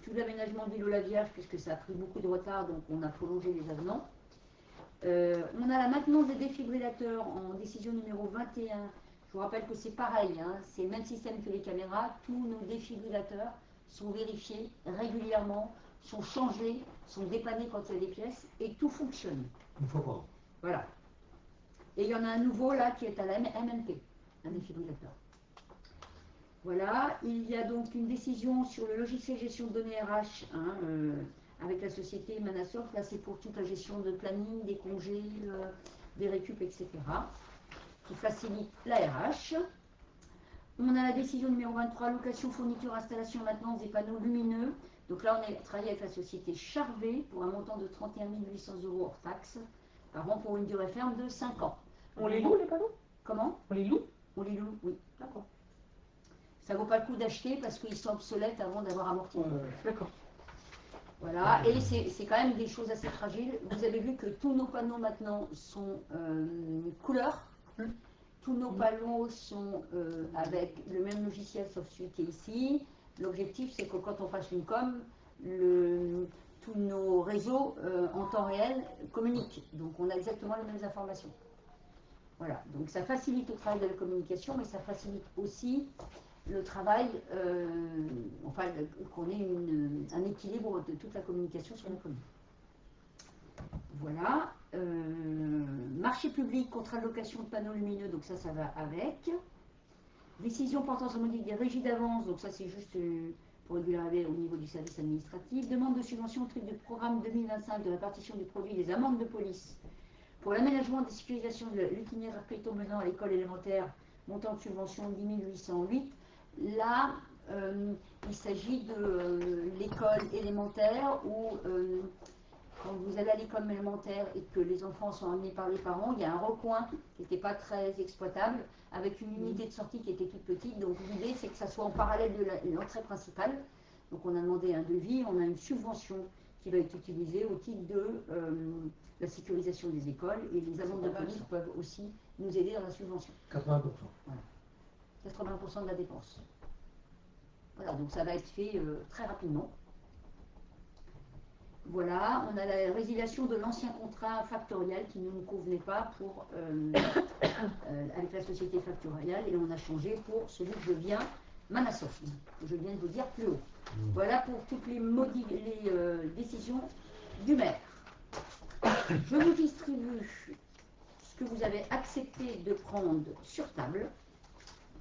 tout l'aménagement de l'île aux Lavières, puisque ça a pris beaucoup de retard, donc on a prolongé les avenants. On a la maintenance des défibrillateurs en décision numéro 21. Je vous rappelle que c'est pareil, hein, c'est le même système que les caméras. Tous nos défibrillateurs sont vérifiés régulièrement, sont changés, sont dépannés quand il y a des pièces, et tout fonctionne. Une fois par an. Voilà. Et il y en a un nouveau là qui est à la MMP, un défibrillateur. Voilà, il y a donc une décision sur le logiciel gestion de données RH avec la société Manasoft. Là, c'est pour toute la gestion de planning, des congés, des récup, etc. qui facilite la RH. On a la décision numéro 23, location, fourniture, installation et maintenance des panneaux lumineux. Donc là, on a travaillé avec la société Charvet pour un montant de 31 800 € hors taxe par an pour une durée ferme de 5 ans. On les loue les panneaux? Comment? On les loue? On les loue, oui. D'accord. Ça ne vaut pas le coup d'acheter parce qu'ils sont obsolètes avant d'avoir amorti. D'accord. Voilà, et c'est quand même des choses assez fragiles. Vous avez vu que tous nos panneaux maintenant sont couleur. Tous nos panneaux sont avec le même logiciel sauf celui qui est ici. L'objectif, c'est que quand on fasse une com, tous nos réseaux en temps réel communiquent. Donc on a exactement les mêmes informations. Voilà, donc ça facilite le travail de la communication, mais ça facilite aussi le travail, qu'on ait un équilibre de toute la communication sur la commune. Voilà. Marché public, contrat de location de panneaux lumineux, donc ça va avec. Décision portant sur le module des régies d'avance, donc ça c'est juste pour régulariser au niveau du service administratif. Demande de subvention au titre du programme 2025 de répartition du produit des amendes de police pour l'aménagement et la sécurisation de l'itinéraire piéton menant à l'école élémentaire, montant de subvention 10 808. Là, il s'agit de l'école élémentaire où, quand vous allez à l'école élémentaire et que les enfants sont amenés par les parents, il y a un recoin qui n'était pas très exploitable, avec une unité de sortie qui était toute petite. Donc l'idée, c'est que ça soit en parallèle de l'entrée principale. Donc on a demandé un devis, on a une subvention qui va être utilisée au titre de la sécurisation des écoles, et les amendes de police peuvent aussi nous aider dans la subvention. 80%. Voilà. 80% de la dépense. Voilà, donc ça va être fait très rapidement. Voilà, on a la résiliation de l'ancien contrat factorial qui ne nous convenait pas pour, avec la société factoriale, et on a changé pour celui que devient Manasoft, que je viens de vous dire plus haut. Voilà pour toutes les décisions du maire. Je vous distribue ce que vous avez accepté de prendre sur table.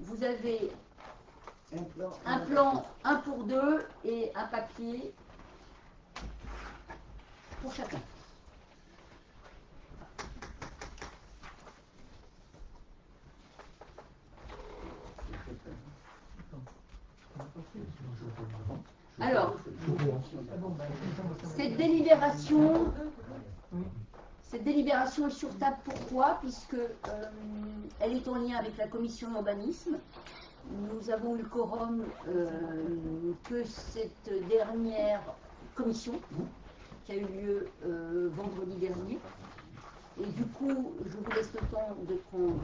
Vous avez un plan 1 pour 2 et un papier pour chacun. Alors, cette délibération est sur table. Pourquoi? Puisque elle est en lien avec la commission urbanisme. Nous avons eu le quorum que cette dernière commission qui a eu lieu vendredi dernier. Et du coup, je vous laisse le temps de prendre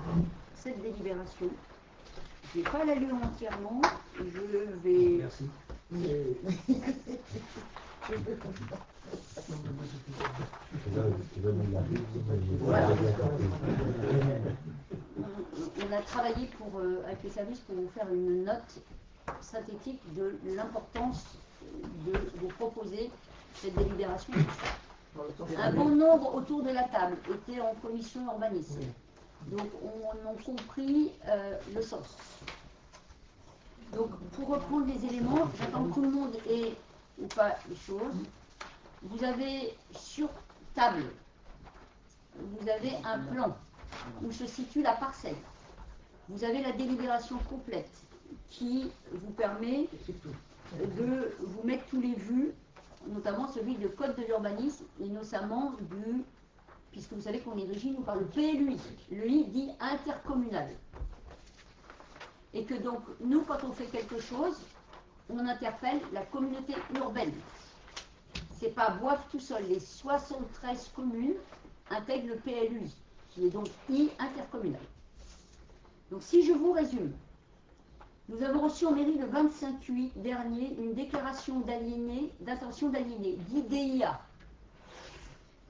cette délibération. Je ne vais pas la lire entièrement. Je vais... Merci. Voilà. On a travaillé avec les services pour vous faire une note synthétique de l'importance de vous proposer cette délibération. Un bon nombre autour de la table était en commission urbanisme. Donc, on a compris le sens. Donc, pour reprendre les éléments, j'attends que tout le monde ait ou pas les choses. Vous avez sur table, vous avez un plan où se situe la parcelle. Vous avez la délibération complète qui vous permet de vous mettre tous les vues, notamment celui de code de l'urbanisme et notamment du, puisque vous savez qu'on est régi par le PLUI, lui dit intercommunal. Et que donc, nous, quand on fait quelque chose, on interpelle la communauté urbaine. C'est pas Boivre tout seul. Les 73 communes intègrent le PLUI, qui est donc intercommunal. Donc, si je vous résume, nous avons reçu en mairie le 25/8 dernier une déclaration d'intention d'aliéner, d'IDIA.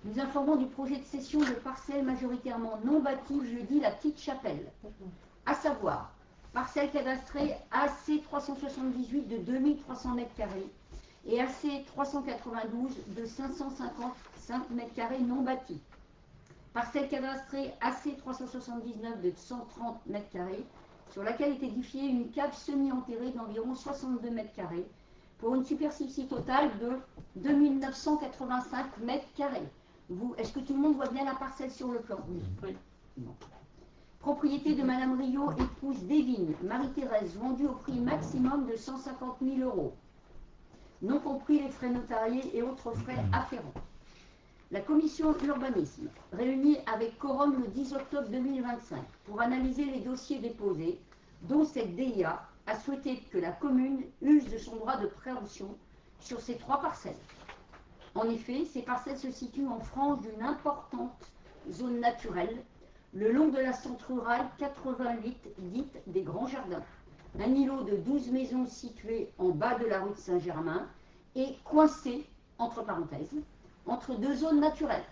Nous informons du projet de cession de parcelles majoritairement non bâties jeudi la Petite Chapelle, à savoir parcelle cadastrée AC 378 de 2300 m² et AC 392 de 555 m² non bâtis. Parcelle cadastrée AC 379 de 130 m² sur laquelle est édifiée une cave semi-enterrée d'environ 62 m² pour une superficie totale de 2985 m². Est-ce que tout le monde voit bien la parcelle sur le plan? Oui. Non. Propriété de Madame Rio, épouse d'Evine, Marie-Thérèse, vendue au prix maximum de 150 000 €, non compris les frais notariés et autres frais afférents. La commission urbanisme, réunie avec quorum le 10 octobre 2025 pour analyser les dossiers déposés, dont cette DIA, a souhaité que la commune use de son droit de préemption sur ces 3 parcelles. En effet, ces parcelles se situent en frange d'une importante zone naturelle, le long de la centre rurale 88 dite des Grands Jardins, un îlot de 12 maisons situé en bas de la rue de Saint-Germain et coincé, entre parenthèses, entre 2 zones naturelles.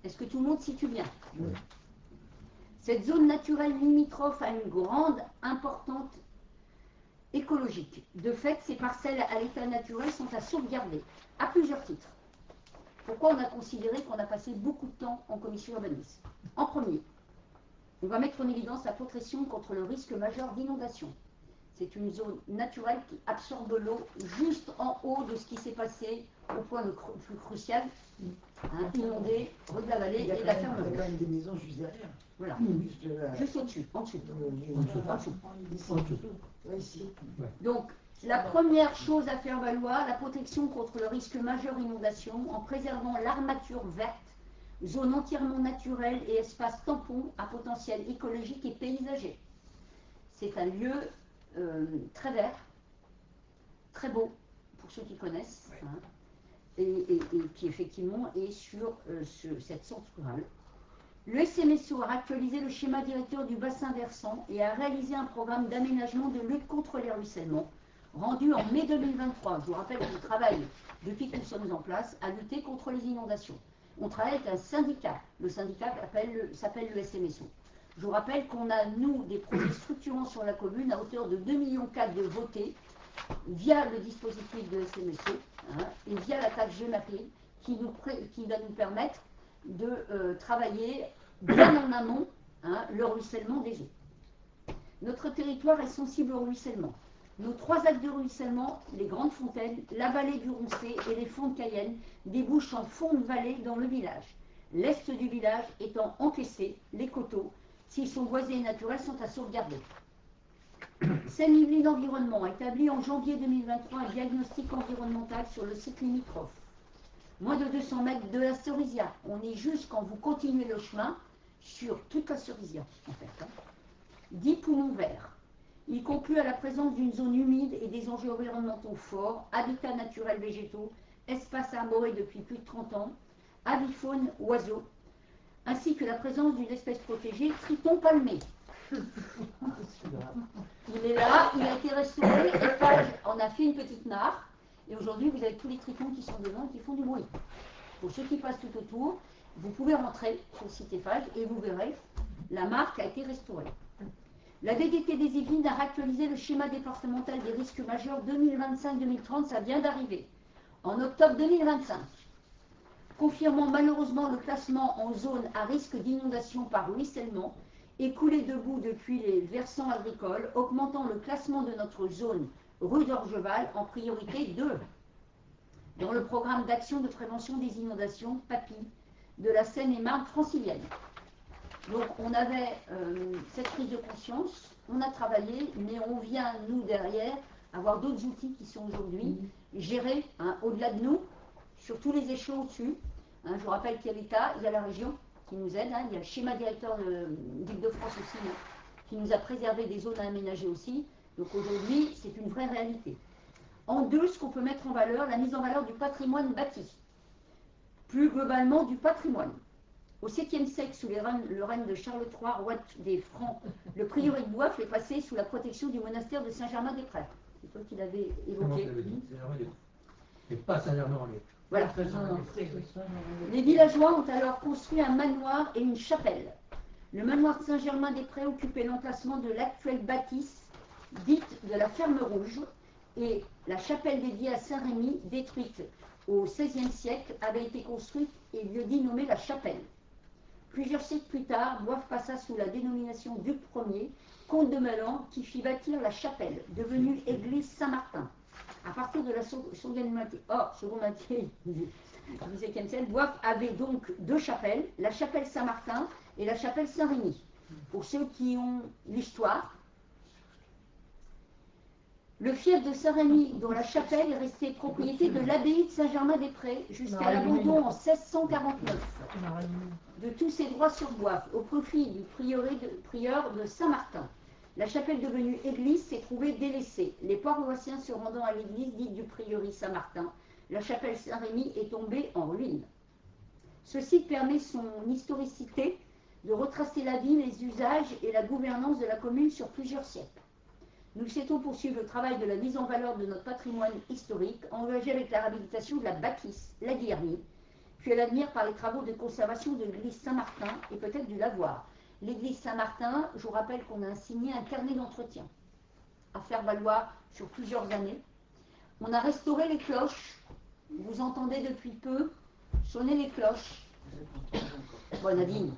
Est-ce que tout le monde situe bien? Oui. Cette zone naturelle limitrophe a une grande importance écologique. De fait, ces parcelles à l'état naturel sont à sauvegarder, à plusieurs titres. Pourquoi on a considéré qu'on a passé beaucoup de temps en commission urbanisme? En premier, on va mettre en évidence la protection contre le risque majeur d'inondation. C'est une zone naturelle qui absorbe l'eau juste en haut de ce qui s'est passé au point le plus crucial, inondé, rue de la Vallée et la ferme. Il y a quand même des maisons juste derrière. Voilà, juste au-dessus, en dessous. Ici. Donc, la première chose à faire valoir, la protection contre le risque majeur inondation en préservant l'armature verte, zone entièrement naturelle et espace tampon à potentiel écologique et paysager. C'est un lieu très vert, très beau, pour ceux qui connaissent, et qui effectivement est sur cette centre rurale. Le SMSO a actualisé le schéma directeur du bassin versant et a réalisé un programme d'aménagement de lutte contre les ruissellements, rendu en mai 2023. Je vous rappelle qu'on travaille, depuis que nous sommes en place, à lutter contre les inondations. On travaille avec un syndicat. Le syndicat s'appelle le SMSO. Je vous rappelle qu'on a, nous, des projets structurants sur la commune à hauteur de 2,4 millions de votés via le dispositif de SMSO et via la taxe GEMAPI qui va nous permettre de travailler bien en amont le ruissellement des eaux. Notre territoire est sensible au ruissellement. Nos 3 axes de ruissellement, les Grandes Fontaines, la vallée du Roncé et les fonds de Cayenne, débouchent en fond de vallée dans le village. L'est du village étant encaissé, les coteaux, s'ils sont boisés et naturels, sont à sauvegarder. Seine-Yvelines Environnement a établi en janvier 2023 un diagnostic environnemental sur le site limitrophe. Moins de 200 mètres de la Cerisière. On est juste quand vous continuez le chemin sur toute la Cerisière, en fait. 10 poumons verts. Il conclut à la présence d'une zone humide et des enjeux environnementaux forts, habitats naturels végétaux, espaces arborés depuis plus de 30 ans, avifaune, oiseaux, ainsi que la présence d'une espèce protégée, triton palmé. Il est là, il a été restauré, Eiffage en a fait une petite mare, et aujourd'hui vous avez tous les tritons qui sont devant et qui font du bruit. Pour ceux qui passent tout autour, vous pouvez rentrer sur le site Eiffage et vous verrez, la marque a été restaurée. La DDT des Yvelines a réactualisé le schéma départemental des risques majeurs 2025-2030, ça vient d'arriver, en octobre 2025, confirmant malheureusement le classement en zone à risque d'inondation par ruissellement écoulé de boue depuis les versants agricoles, augmentant le classement de notre zone rue d'Orgeval en priorité 2 dans le programme d'action de prévention des inondations PAPI de la Seine-et-Marne francilienne. Donc on avait cette prise de conscience, on a travaillé, mais on vient, nous, derrière, avoir d'autres outils qui sont aujourd'hui gérés au-delà de nous, sur tous les échelons au-dessus. Je vous rappelle qu'il y a l'État, il y a la région qui nous aide, il y a le schéma directeur d'Île-de-France aussi, qui nous a préservé des zones à aménager aussi. Donc aujourd'hui, c'est une vraie réalité. En deux, ce qu'on peut mettre en valeur, la mise en valeur du patrimoine bâti. Plus globalement, du patrimoine. Au 7e siècle, sous le règne de Charles III, roi des Francs, le prieuré de Boif est passé sous la protection du monastère de Saint-Germain-des-Prés. C'est toi qui l'avais évoqué. Et pas Saint-Germain-en-Laye. Voilà. Les villageois ont alors construit un manoir et une chapelle. Le manoir de Saint-Germain-des-Prés occupait l'emplacement de l'actuelle bâtisse dite de la Ferme Rouge, et la chapelle dédiée à Saint-Rémy, détruite au XVIe siècle, avait été construite et lieu-dit nommé la Chapelle. Plusieurs siècles plus tard, Boif passa sous la dénomination Duc Ier, comte de Melan, qui fit bâtir la chapelle, devenue église Saint-Martin. À partir de la seconde moitié du XVIIe siècle, Boif avait donc deux chapelles, la chapelle Saint-Martin et la chapelle Saint-Rémy. Pour ceux qui ont l'histoire, le fief de Saint-Rémy, dont la chapelle est restée propriété de l'abbaye de Saint-Germain-des-Prés jusqu'à l'abandon en 1649 de tous ses droits sur Boif au profit du prieur de Saint-Martin. La chapelle devenue église s'est trouvée délaissée. Les paroissiens se rendant à l'église dite du prieuré Saint-Martin, la chapelle Saint-Rémy est tombée en ruine. Ce site permet son historicité de retracer la vie, les usages et la gouvernance de la commune sur plusieurs siècles. Nous souhaitons poursuivre le travail de la mise en valeur de notre patrimoine historique, engagé avec la réhabilitation de la bâtisse, la Guillermie, puis à l'avenir par les travaux de conservation de l'église Saint-Martin et peut-être du lavoir. L'église Saint-Martin, je vous rappelle qu'on a signé un carnet d'entretien à faire valoir sur plusieurs années. On a restauré les cloches. Vous entendez depuis peu sonner les cloches. Bon, Nadine,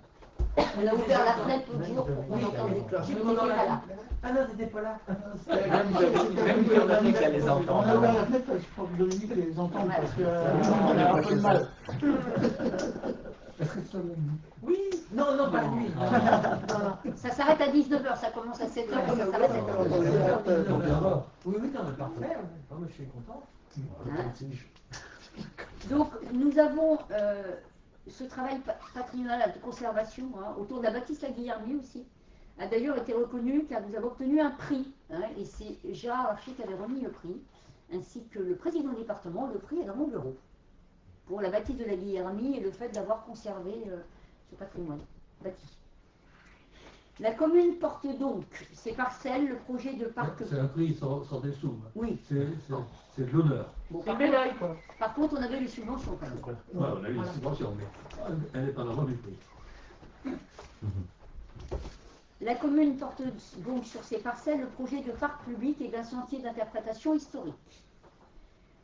on a ouvert la fenêtre l'autre jour pour qu'on entende les cloches. On n'était pas là. Ah non, t'étais pas là. Même Dominique, elle les entend. On a ouvert la fenêtre, je crois que Dominique les entend parce qu'on a un peu de mal. Oui, non, pas lui. Ça s'arrête à 19h, ça commence à 7h et ça s'arrête à 7h. Oui, non, mais parfait. Moi, je suis content. Donc, nous avons ce travail patrimonial de conservation autour de la bâtisse La Guillermie aussi, a d'ailleurs été reconnu car nous avons obtenu un prix. Et c'est Gérard Larcher qui avait remis le prix, ainsi que le président du département. Le prix est dans mon bureau pour la bâtisse de La Guillermie et le fait d'avoir conservé ce patrimoine bâti. La commune porte donc ces parcelles, le projet de parc. C'est un prix sans dessous. Oui. C'est de l'honneur. Bon, par contre, on avait les subventions quand même. Ouais, on a eu des subventions, mais indépendamment du prix. La commune porte donc sur ces parcelles le projet de parc public et d'un sentier d'interprétation historique.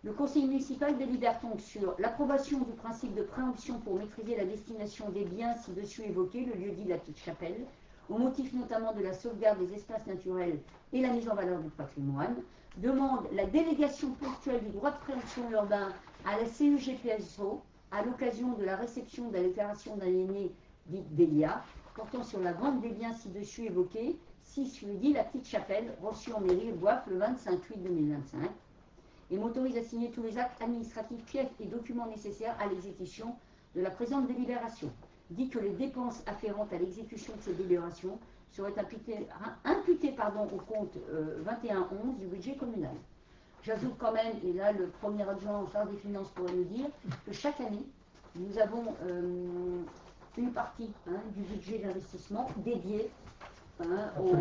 Le conseil municipal délibère donc sur l'approbation du principe de préemption pour maîtriser la destination des biens ci-dessus évoqués, le lieu dit la Petite Chapelle, au motif notamment de la sauvegarde des espaces naturels et la mise en valeur du patrimoine, demande la délégation ponctuelle du droit de préemption urbain à la CUGPSO à l'occasion de la réception de la déclaration d'aliénés dite DELIA, portant sur la vente des biens ci-dessus évoqués, 6 rue dit la Petite Chapelle, reçue en mairie Boif le 25/8/2025, et m'autorise à signer tous les actes administratifs, pièces et documents nécessaires à l'exécution de la présente délibération. Dit que les dépenses afférentes à l'exécution de ces délibérations seraient imputées au compte 2111 du budget communal. J'ajoute quand même, et là le premier adjoint en charge des finances pourrait nous dire, que chaque année, nous avons une partie du budget d'investissement dédiée au...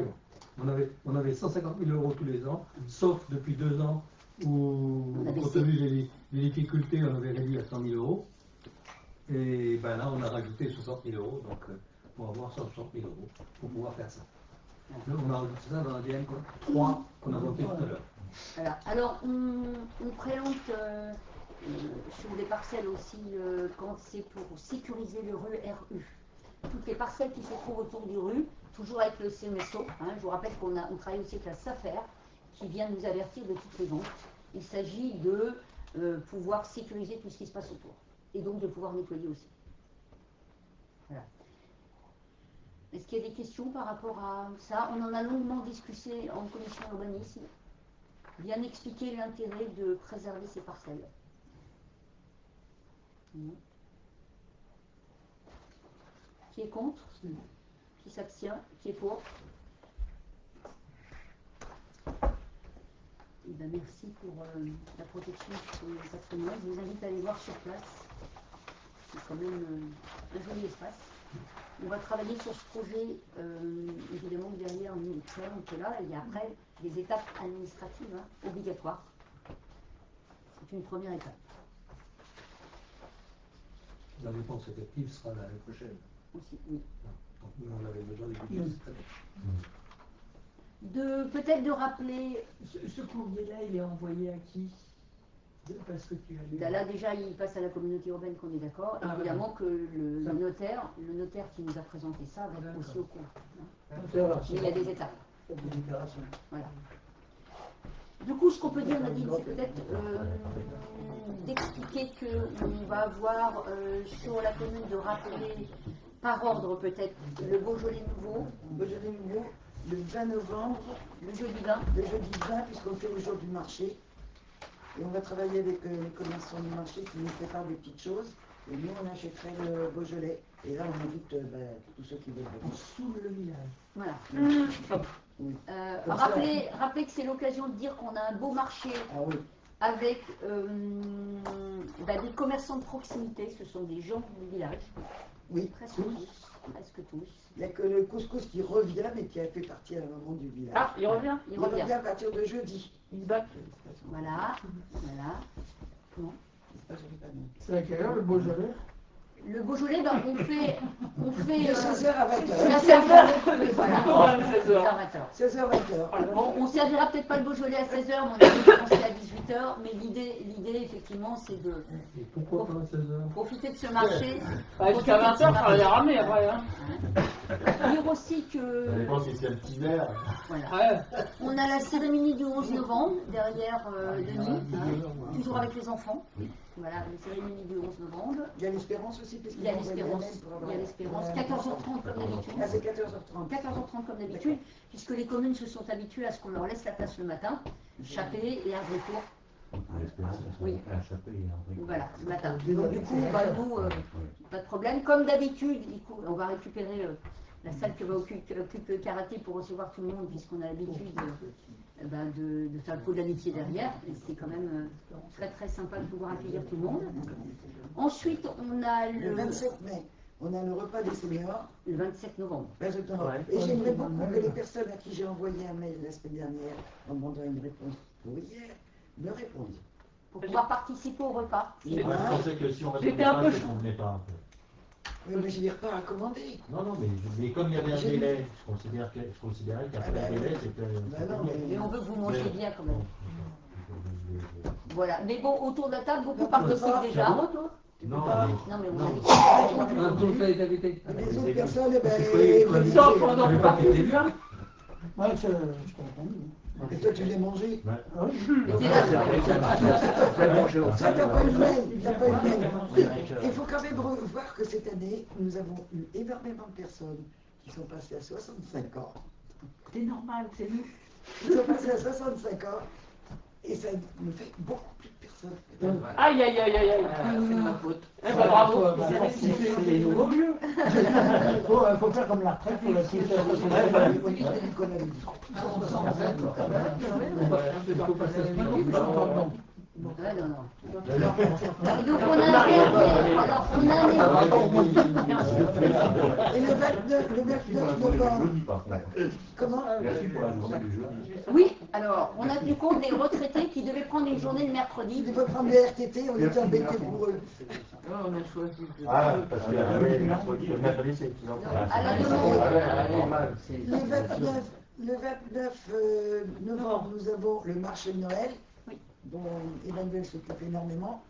On avait 150 000 euros tous les ans, sauf depuis 2 ans où, compte tenu des difficultés, on avait réduit à 100 000 euros. Et ben là, on a rajouté 60 000 euros, donc pour avoir 160 000 euros, pour pouvoir faire ça. Là, on a rajouté ça dans la DM 3 qu'on a voté tout à l'heure. Voilà. Alors, on préempte sur des parcelles aussi quand c'est pour sécuriser le RU. toutes les parcelles qui se trouvent autour du rue, toujours avec le CMSO. Je vous rappelle qu'on travaille aussi avec la SAFER, qui vient nous avertir de toutes les ventes. Il s'agit de pouvoir sécuriser tout ce qui se passe autour, et donc de pouvoir nettoyer aussi. Voilà. Est-ce qu'il y a des questions par rapport à ça? On en a longuement discuté en commission urbanisme. Bien expliquer l'intérêt de préserver ces parcelles. Qui est contre? Qui s'abstient? Qui est pour? Eh bien, merci pour la protection du patrimoine. Je vous invite à aller voir sur place. C'est quand même un joli espace. On va travailler sur ce projet, évidemment, derrière nous, on est là, et après, des étapes administratives obligatoires. C'est une première étape. La dépense effective sera l'année prochaine. Aussi, oui. Donc nous, on avait besoin des budgets cette année. Peut-être de rappeler. Ce courrier-là, il est envoyé à qui? Parce que tu as lu. Là, déjà, il passe à la communauté urbaine qu'on est d'accord. Ah, Évidemment que le notaire qui nous a présenté ça va être aussi au courant. Mais il y a des étapes. Voilà. Du coup, ce qu'on peut dire, Nadine, c'est peut-être d'expliquer qu'on va avoir sur la commune de rappeler par ordre peut-être le Beaujolais nouveau. Beaujolais nouveau, le 20 novembre, le jeudi 20. Le jeudi 20, puisqu'on fait le jour du marché. Et on va travailler avec les commerçants du marché qui nous préparent des petites choses. Et nous, on achèterait le Beaujolais. Et là, on invite tous ceux qui veulent venir. Sous le village. Voilà. Oui. Rappelez que c'est l'occasion de dire qu'on a un beau marché avec des commerçants de proximité. Ce sont des gens du village. Oui, presque tous. Il n'y a que le couscous qui revient, mais qui a fait partie à un moment du village. Ah, il revient. Il revient à partir de jeudi. Il se bat. Voilà. Comment? C'est à quelle heure le Beaujolais? Le Beaujolais, on fait De 16h à 20h. À 16h. Voilà. 16h à 20h. Bon, on ne servira peut-être pas le Beaujolais à 16h, mais on a commencé à 18h. Mais l'idée, effectivement, c'est de Pourquoi pas à 16h? profiter de ce marché. Jusqu'à 20h, ça va les ramener après. Dire aussi que. Ça dépend si c'est le petit verre. Voilà. On a la cérémonie du 11 novembre derrière Denis, toujours avec les enfants. Voilà, la cérémonie du 11 novembre. Il y a l'Espérance aussi, parce qu'il y a l'Espérance. 14h30 comme d'habitude. Ah, c'est 14h30. 14h30 comme d'habitude, puisque les communes se sont habituées à ce qu'on leur laisse la place le matin, Chapé et Ardrécourt. Oui. Voilà, le matin. Donc du coup, nous, pas de problème. Comme d'habitude, on va récupérer la salle que occupe le karaté pour recevoir tout le monde, puisqu'on a l'habitude de faire le coup de l'amitié derrière. Et c'est quand même très très sympa de pouvoir accueillir tout le monde. Ensuite, on a le 27 mai. On a le repas des seniors. Le 27 novembre. Exactement. Et j'aimerais beaucoup que les personnes à qui j'ai envoyé un mail la semaine dernière en demandant une réponse pour hier me répondent. Pour pouvoir participer au repas. Je pensais que si on répondait pas, on ne venait pas. Oui, mais je n'ai pas à commander. Non, mais comme il y avait un délai, je considérais qu'après un délai, c'était... Mais on veut que vous mangiez bien quand même. Voilà. Mais bon, autour de la table, beaucoup participent déjà. Non, mais on a dit les autres personnes, Moi, je comprends. Et toi, tu l'as mangé? Ça, t'as pas eu le même. Il faut quand même voir que cette année, nous avons eu énormément de personnes qui sont passées à 65 ans. C'est normal, c'est nous. Qui sont passées à 65 ans. Et ça nous fait beaucoup plus de personnes. Aïe, aïe, aïe, aïe, aïe. C'est de ma faute. Eh ben bravo. C'est les nouveaux vieux. Il faut faire comme la retraite pour la suite. Donc on a et le 29 novembre. Comment? Oui, alors on a tenu compte des retraités qui devaient prendre une journée le mercredi. Ils devaient prendre des RTT, on était embêtés pour eux. On a choisi. Ah, parce que le mercredi, c'est à la demande. Le 29 novembre, nous avons le marché de Noël, dont Emmanuel s'occupe énormément.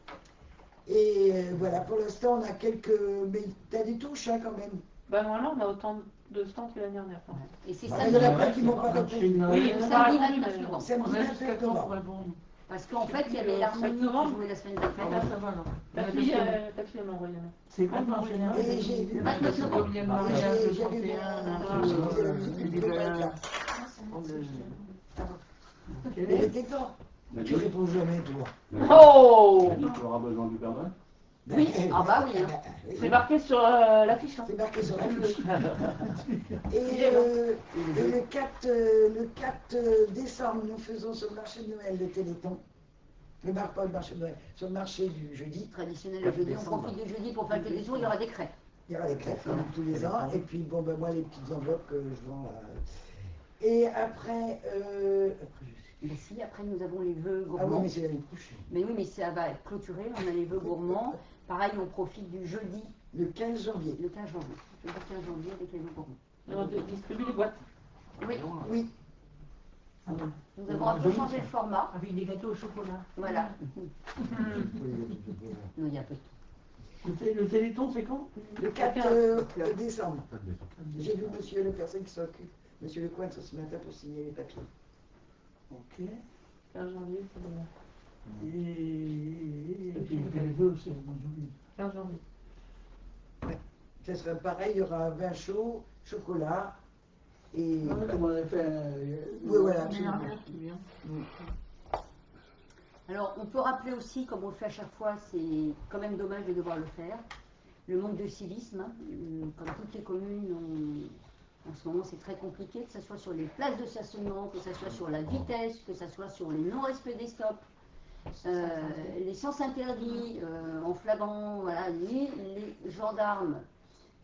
Et voilà, pour l'instant, on a quelques... Mais t'as des touches, hein, quand même. Ben voilà, on a autant de stands que l'année dernière. Et c'est Il samedi y en a pas qui m'ont pas répondu. Oui, le on samedi va 29 novembre. Samedi On a 29 jusqu'à quand novembre. pour répondre? Parce qu'en fait, il y avait l'harmonie qui jouait la semaine Ah ben dernière. ça va alors. On a Ta fille, elle m'a envoyé un mail. C'est quand en général? Et j'ai vu. Le 29 novembre. Il y a le mariage, le J'ai vu 31, il devait pas être là. Il était temps. Tu réponds jamais, toi. Oh! Tu auras besoin du Père Noël? Oui, ah bah oui. Hein. C'est marqué sur l'affiche. C'est marqué sur la fiche. Et le 4 décembre, nous faisons sur le marché de Noël le Téléthon. Pas le marché de Noël, sur le marché du jeudi. Traditionnel le jeudi, on profite du jeudi pour faire que des jours, il y aura des crêpes. Il y aura des crêpes comme tous les ans. Et puis, bon, ben moi, les petites enveloppes que je vends. Et après, Mais si, après nous avons les vœux ah oui, gourmands. mais c'est l'année prochaine. Mais oui, mais ça va être clôturé, on a les vœux gourmands. Pareil, on profite du jeudi, Le 15 janvier. le 15 janvier. Le 15 janvier avec les vœux gourmands. On distribue les boîtes. Oui, Oui. nous avons un peu changé le format. Avec des gâteaux au chocolat. Voilà. Non, il y a peu de tout. Le Téléthon, c'est quand? Le 4 décembre. J'ai vu monsieur le personne qui s'occupe, monsieur Lecointre ce matin pour signer les papiers. Ok. 15 janvier, c'est bon. Et puis les vœux, c'est au mois de janvier. 15 janvier. Ça sera pareil, il y aura vin chaud, chocolat et. Comme on avait fait. Oui, voilà, absolument. Alors, on peut rappeler aussi, comme on le fait à chaque fois, c'est quand même dommage de devoir le faire, le manque de civisme. Hein. Comme toutes les communes, en ce moment, c'est très compliqué, que ce soit sur les places de stationnement, que ce soit sur la vitesse, que ce soit sur les non-respects des stops, les sens interdits en flagrant, voilà, les gendarmes.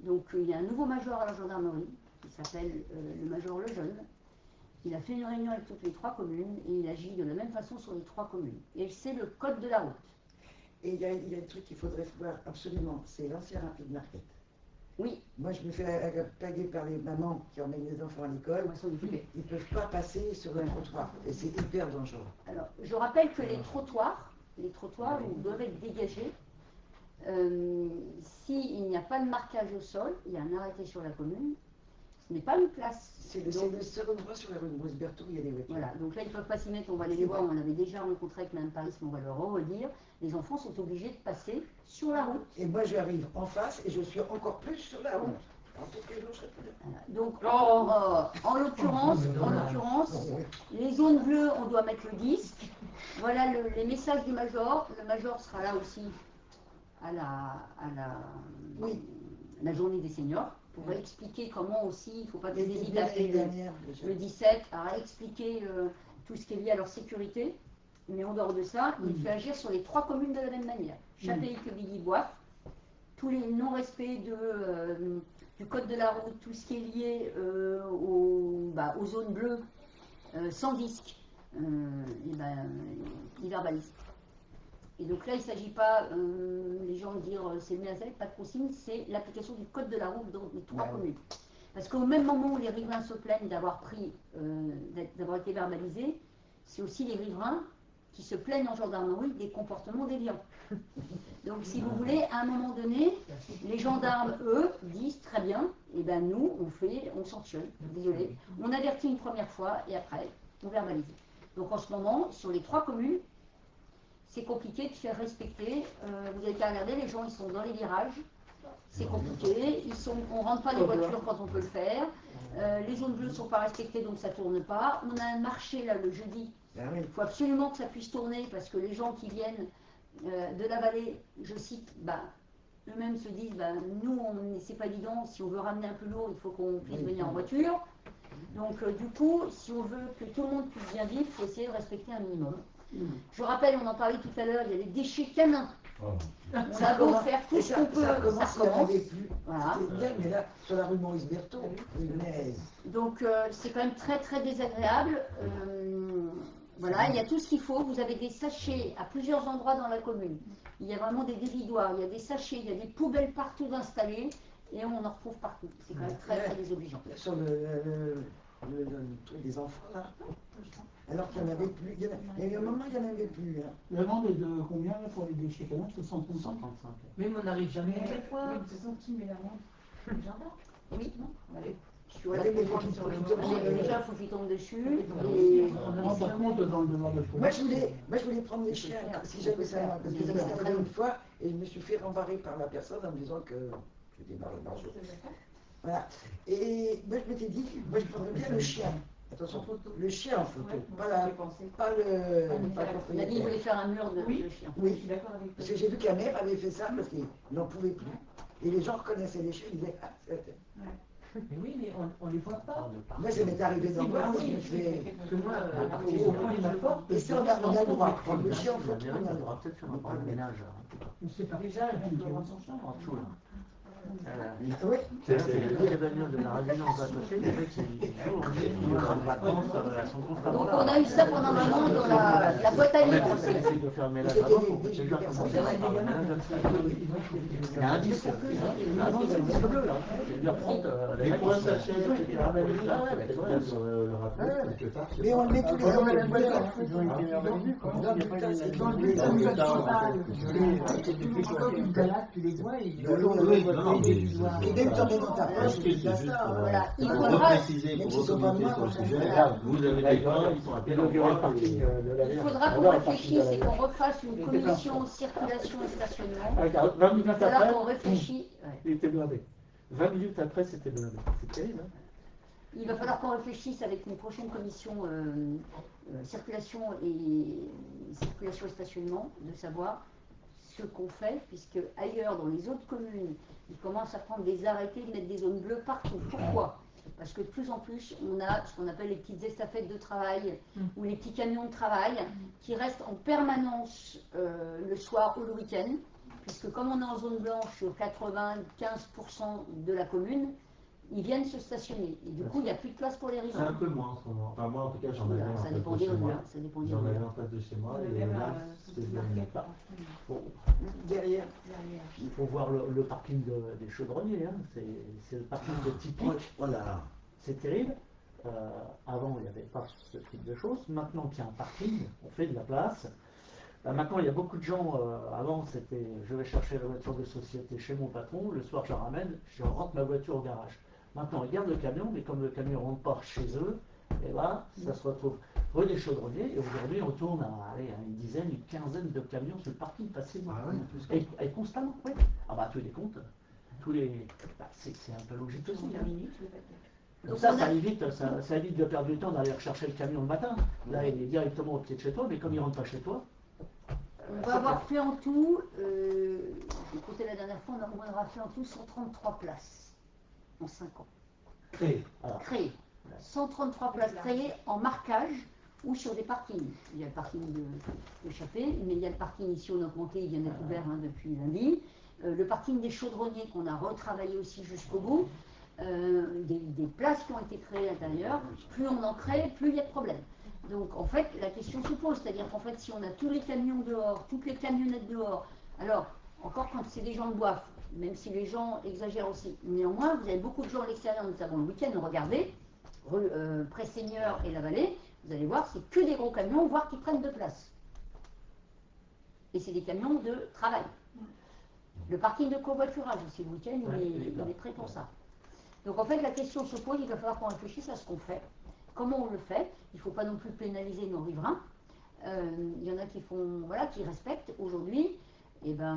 Donc, il y a un nouveau major à la gendarmerie qui s'appelle le major Lejeune. Il a fait une réunion avec toutes les 3 communes et il agit de la même façon sur les 3 communes. Et c'est le code de la route. Et il y a un truc qu'il faudrait voir absolument, c'est l'ancien rapide market. Oui, Moi, je me fais accompagner par les mamans qui emmènent les enfants à l'école. on va s'en occuper. Ils ne peuvent pas passer sur le trottoir et c'est hyper dangereux. Alors, je rappelle que les trottoirs doivent être dégagés. S'il n'y a pas de marquage au sol, il y a un arrêté sur la commune. Ce n'est pas une place. C'est le seul endroit sur la rue de Bruce-Berthoud où il y a des voitures. Voilà, donc là ils ne peuvent pas s'y mettre, on va aller les voir, on avait déjà rencontré avec Mme Paris, mais on va le redire. Les enfants sont obligés de passer sur la route. Et moi, j'arrive en face et je suis encore plus sur la route. En tout cas, je serai plus là. Voilà. Donc en l'occurrence, les zones bleues, on doit mettre le disque. Voilà les messages du major. Le major sera là aussi à la journée des seniors pour expliquer comment aussi, il ne faut pas qu'ils hésitent à appeler le 17, à expliquer tout ce qui est lié à leur sécurité. Mais en dehors de ça, il fait agir sur les 3 communes de la même manière. Chaque véhicule boivent, tous les non-respects du code de la route, tout ce qui est lié aux zones bleues sans disque, il verbalise. Et donc là, il ne s'agit pas, les gens dire c'est le MEASEL, pas de consigne, c'est l'application du code de la route dans les 3 communes. Parce qu'au même moment où les riverains se plaignent d'avoir été verbalisés, c'est aussi les riverains qui se plaignent en gendarmerie des comportements déviants. Donc si vous voulez, à un moment donné, les gendarmes, eux, disent très bien, et ben nous, on sanctionne, désolé, on avertit une première fois et après, on verbalise. Donc en ce moment, sur les 3 communes, c'est compliqué de faire respecter. Vous avez qu'à regarder, les gens ils sont dans les virages, c'est compliqué, on ne rentre pas les voitures quand on peut le faire, les zones bleues ne sont pas respectées donc ça ne tourne pas. On a un marché là le jeudi, il faut absolument que ça puisse tourner parce que les gens qui viennent de la vallée, je cite, eux-mêmes se disent nous c'est pas évident, si on veut ramener un peu lourd, il faut qu'on puisse venir en voiture. Donc du coup, si on veut que tout le monde puisse bien vivre, il faut essayer de respecter un minimum. Je rappelle, on en parlait tout à l'heure, il y a les déchets canins. On a beau faire tout ce qu'on peut, ça commence. Voilà. C'est bien, mais là, sur la rue Maurice-Berthaud, donc c'est quand même très très désagréable. Voilà, il y a tout ce qu'il faut. Vous avez des sachets à plusieurs endroits dans la commune. Il y a vraiment des dévidoirs, il y a des sachets, il y a des poubelles partout installées et on en retrouve partout. C'est quand même très très désobligeant. Sur le truc des enfants, là. Alors qu'il n'y en avait plus. Il y a eu un moment, il n'y en avait plus. Hein. L'amende est de combien là, pour les déchets canins? C'est 135. 135. Mais on n'arrive jamais à la fois. C'est qui met l'amende? Les gendarmes. tu vois, là, Oui, mais tu faut prends qu'il- sur le faut qu'il tombe sur le- les gens, il faut qu'ils tombent dessus. Moi, par contre, dans le devoir de Moi, je voulais prendre les chiens, si jamais ça m'a. Parce que ça m'est arrivé une fois, et je me suis fait rembarrer par la personne en me disant que j'étais marié par jour. Voilà. Et moi, je m'étais dit, moi, je prendrais bien le chien. Attention, le chien en photo, pas le On a dit qu'il voulait faire un mur de chien. Oui, parce que j'ai vu que la mère avait fait ça parce qu'il n'en pouvait plus. Et les gens reconnaissaient les chiens, ils disaient, ah, c'est... Mais oui, mais on les voit pas. Moi, ça m'est arrivé d'en voir, moi, je me fais... Parce que moi, au coin de ma porte, Et ça, on a le droit de prendre le chien en photo, on a le droit. Peut-être faire un peu de ménage. je sais pas. Déjà, il doit avoir son chien. En dessous, là. Oui. C'est les bagnoles de la résidence d'à côté, les mecs, ils jouent en vacances, elles sont constamment Donc là. on a eu ça pendant un moment dans la boîte à Mais livres on aussi. essaie de faire le ménage avant pour que les gens commencent à faire le ménage là-dessus. Il y a un disque. Ah non, c'est le disque bleu là. C'est bien prendre les mecs qui s'achètent, etc. C'est vrai, le rappeler quelque part. Mais on le met tous les ans dans la boîte. Ils ont été merveilleux quand même. Il n'y a pas eu Dans le dans le temps, Quand tu te balades, tu les vois et ils Et même t'en mets dans ta poche, C'est juste Voilà. Il pour faudra, repréciser, pour recommuniquer sur le sujet. Regarde, vous avez des gars, ils sont à tel endroit. il faudra qu'on réfléchisse et qu'on refasse une commission circulation et stationnement. Regarde, 20 Il va minutes falloir après, qu'on réfléchisse. il était blindé. 20 minutes après, c'était blindé. C'est terrible, hein? Il va falloir qu'on réfléchisse avec une prochaine commission circulation et stationnement, de savoir ce qu'on fait, puisque ailleurs, dans les autres communes, ils commencent à prendre des arrêtés, de mettre des zones bleues partout. Pourquoi? Parce que de plus en plus, on a ce qu'on appelle les petites estafettes de travail ou les petits camions de travail qui restent en permanence le soir ou le week-end, puisque comme on est en zone blanche sur 95% de la commune, ils viennent se stationner. Et du coup, il n'y a plus de place pour les C'est riverains. un peu moins en ce moment. Enfin, moi, en tout cas, j'en avais un Ça en dépend face des de chez rues, moi. hein, ça dépend des J'en rues. avais en face de chez moi, et là, je ne pas. derrière. Il faut voir le parking des chaudronniers. Hein. C'est le parking de typique. Voilà. C'est terrible. Avant, il n'y avait pas ce type de choses. Maintenant qu'il y a un parking, on fait de la place. Maintenant, il y a beaucoup de gens. Avant, c'était je vais chercher la voiture de société chez mon patron. Le soir, je ramène, je rentre ma voiture au garage. Maintenant, ils gardent le camion, mais comme le camion ne rentre pas chez eux, et là, ça se retrouve rue des Chaudronniers. Et aujourd'hui, on tourne à une dizaine, une quinzaine de camions sur le parking facilement. Et constamment, oui. Ah bah, tous les comptes, c'est un peu logique aussi. Hein. Donc ça évite de perdre du temps d'aller rechercher le camion le matin. Là, il est directement au pied de chez toi, mais comme il ne rentre pas chez toi. On va avoir fait en tout, j'ai compté la dernière fois, on aura fait en tout 133 places en 5 ans. Créé. Créées. 133 places créées en marquage ou sur des parkings. Il y a le parking de Chappé, mais il y a le parking ici au Nord-Monté, il vient d'être ouvert depuis lundi. Le parking des Chaudronniers qu'on a retravaillé aussi jusqu'au bout. Des places qui ont été créées à l'intérieur. Plus on en crée, plus il y a de problèmes. Donc en fait, la question se pose, c'est-à-dire qu'en fait, si on a tous les camions dehors, toutes les camionnettes dehors, alors, encore quand c'est des gens de boif, même si les gens exagèrent aussi, néanmoins, vous avez beaucoup de gens à l'extérieur, notamment le week-end, regardez, Pré-Seigneur et la Vallée, vous allez voir, c'est que des gros camions, voire qui prennent de place. Et c'est des camions de travail. Le parking de covoiturage aussi, le week-end, il est prêt pour ça. Donc en fait, la question se pose, il va falloir qu'on réfléchisse à ce qu'on fait. Comment on le fait? Il ne faut pas non plus pénaliser nos riverains. Il y en a qui qui respectent. Aujourd'hui,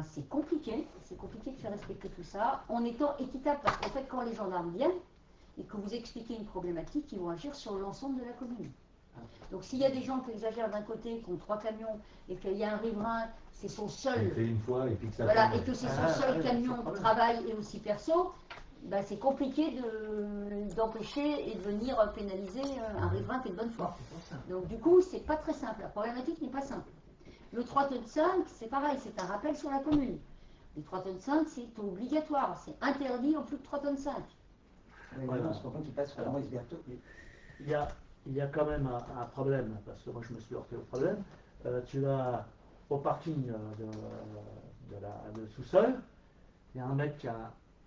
c'est compliqué. C'est compliqué de faire respecter tout ça en étant équitable. Parce qu'en fait, quand les gendarmes viennent et que vous expliquez une problématique, ils vont agir sur l'ensemble de la commune. Donc s'il y a des gens qui exagèrent d'un côté, qui ont 3 camions, et qu'il y a un riverain, c'est son seul... Il fait une fois et puis que ça et que c'est son seul camion de travail et aussi perso, c'est compliqué d'empêcher et de venir pénaliser un riverain qui est de bonne foi. Donc du coup, c'est pas très simple. La problématique n'est pas simple. Le 3 tonnes 5, c'est pareil, c'est un rappel sur la commune. Les 3 tonnes 5, c'est obligatoire. C'est interdit en plus de 3 tonnes 5. Voilà. Ce moment qui passe sur la Maurice Berthaud. Il y a quand même un problème, parce que moi je me suis heurté au problème. Tu vas au parking de sous-sol, il y a un mec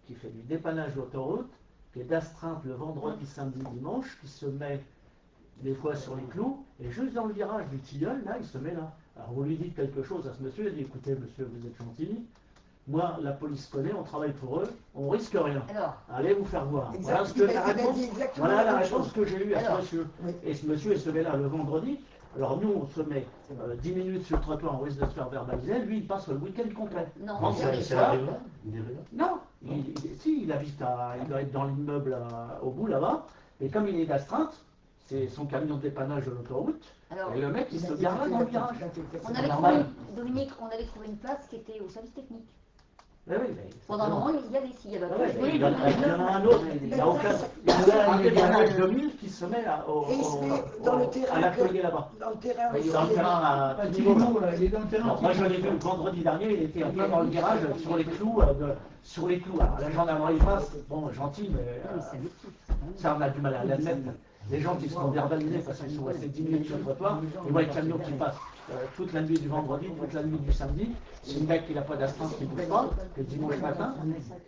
qui fait du dépannage d'autoroute, qui est d'astreinte le vendredi, samedi, dimanche, qui se met des fois sur les clous, et juste dans le virage du tilleul, là, il se met là. Alors vous lui dites quelque chose à ce monsieur, il dit écoutez monsieur, vous êtes gentil, Moi, la police connaît, on travaille pour eux, on risque rien. Alors, Allez vous faire voir. Voilà, Exact. ce que, Il la a réponse, dit exactement voilà la même réponse chose. que j'ai eue à ce Alors, monsieur. Oui. Et ce monsieur est se met là le vendredi. Alors nous, on se met 10 minutes sur le trottoir, on risque de se faire verbaliser. Lui, il passe le week-end complet. non, Vendredi C'est soir. la Réunion. Il est Réunion. Non, si, il habite il doit être dans l'immeuble au bout là-bas. Et comme il est d'astreinte, c'est son camion de dépannage de l'autoroute. alors, Et le mec, il se gare là dans le garage. on avait normal. trouvé, Dominique, on avait trouvé une place qui était au service technique. Oui, mais Pendant un moment, il y avait, s'il y avait Ah ouais, oui, il y en a un autre, il y a aucun. Il y a un dépannage de 1000 qui se met Et il se met dans le terrain. à l'atelier là-bas. Dans le terrain. Il est dans le terrain à Pas tout niveau. Timo, là, il est dans le terrain. Alors, moi, je l'ai vu le vendredi dernier, il était en plein dans le garage, sur les clous. Sur les clous. Alors, la gendarmerie passe, bon, gentil, mais Non, mais c'est un métier. ça, on a du mal à l'admettre. Les gens qui se font verbaliser parce qu'ils sont restés 10 minutes sur le trottoir, ils voient le camion qui passe toute la nuit du vendredi, toute la nuit du samedi. C'est une mec qui n'a pas d'astreinte, qui ne bouge pas, et dimanche matin,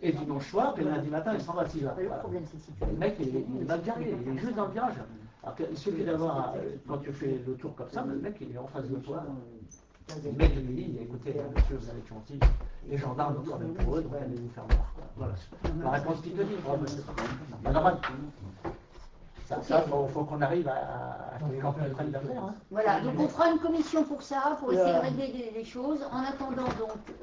et dimanche soir, et lundi matin, il s'en va à 6 heures. Le Voilà. problème, c'est si tu Le mec, il est dans le garage, il est juste dans le garage. Alors, il suffit d'avoir, quand tu fais le tour comme ça, le mec, il est en face de toi. Le mec, il dit, écoutez, monsieur, vous allez être gentil. Les gendarmes, on travaille pour eux, donc allez vous faire voir. Voilà. La réponse qu'il te dit, bravo, c'est pas mal. Normal. Ça, faut qu'on arrive à que les gens prennent l'affaire. Hein. Voilà, donc on fera une commission pour ça, pour essayer de régler les choses. En attendant, donc,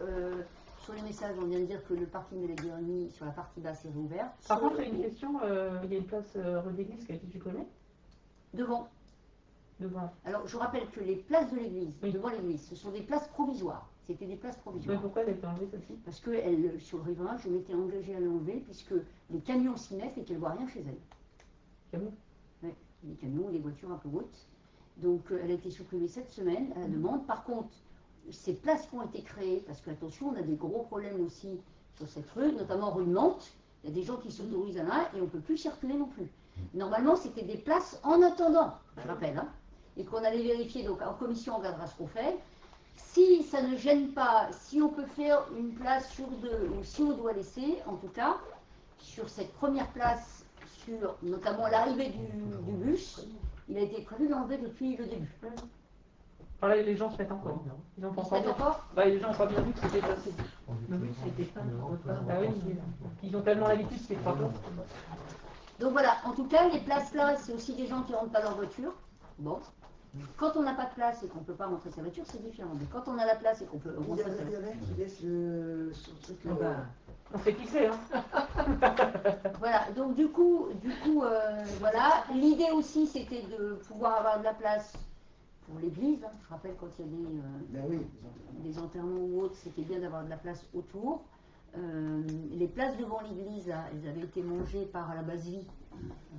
sur les messages, on vient de dire que le parking de la Guérini, sur la partie basse, est rouvert. Par contre, j'ai une question. Il y a une place rue d'église que tu connais Devant. devant. Alors, je rappelle que les places de l'église, Oui. devant l'église, ce sont des places provisoires. C'était des places Mais provisoires. pourquoi elle a été enlevée celle-ci Parce que sur le rivage, je m'étais engagée à l'enlever, puisque les camions s'y mettent et qu'elle ne voit rien chez elle. Camion. Ouais, les camions, les voitures un peu hautes. Donc, elle a été supprimée cette semaine à la demande. Par contre, ces places qui ont été créées, parce que attention, on a des gros problèmes aussi sur cette rue, notamment rue Nantes. Il y a des gens qui s'autorisent à là et on ne peut plus circuler non plus. Normalement, c'était des places en attendant, je rappelle, hein, et qu'on allait vérifier. Donc, en commission, on regardera ce qu'on fait. Si ça ne gêne pas, si on peut faire une place sur deux, ou si on doit laisser, en tout cas, sur cette première place, sur notamment l'arrivée du bus, il a été prévu de l'enlever depuis le début. Alors là, les gens se mettent en cause. Ils ont pas Vous encore êtes vu. d'accord? Bah, les gens n'ont pas bien vu que c'était passé. Le but, c'était pas de repas. Ah oui, ils ont tellement l'habitude, c'est pas bon. Donc voilà, en tout cas, les places là, c'est aussi des gens qui ne rentrent pas leur voiture. Bon. Quand on n'a pas de place et qu'on ne peut pas rentrer sa voiture, c'est différent. Mais quand on a la place et qu'on peut Il y rentrer en sa a voiture. qui laisse son truc. Ah bah, On sait qui c'est, hein. Voilà, donc du coup, voilà. L'idée aussi, c'était de pouvoir avoir de la place pour l'église. Hein. Je rappelle quand il y a Ben oui, des enterrements ou autres, c'était bien d'avoir de la place autour. Les places devant l'église, là, elles avaient été mangées par la base vie.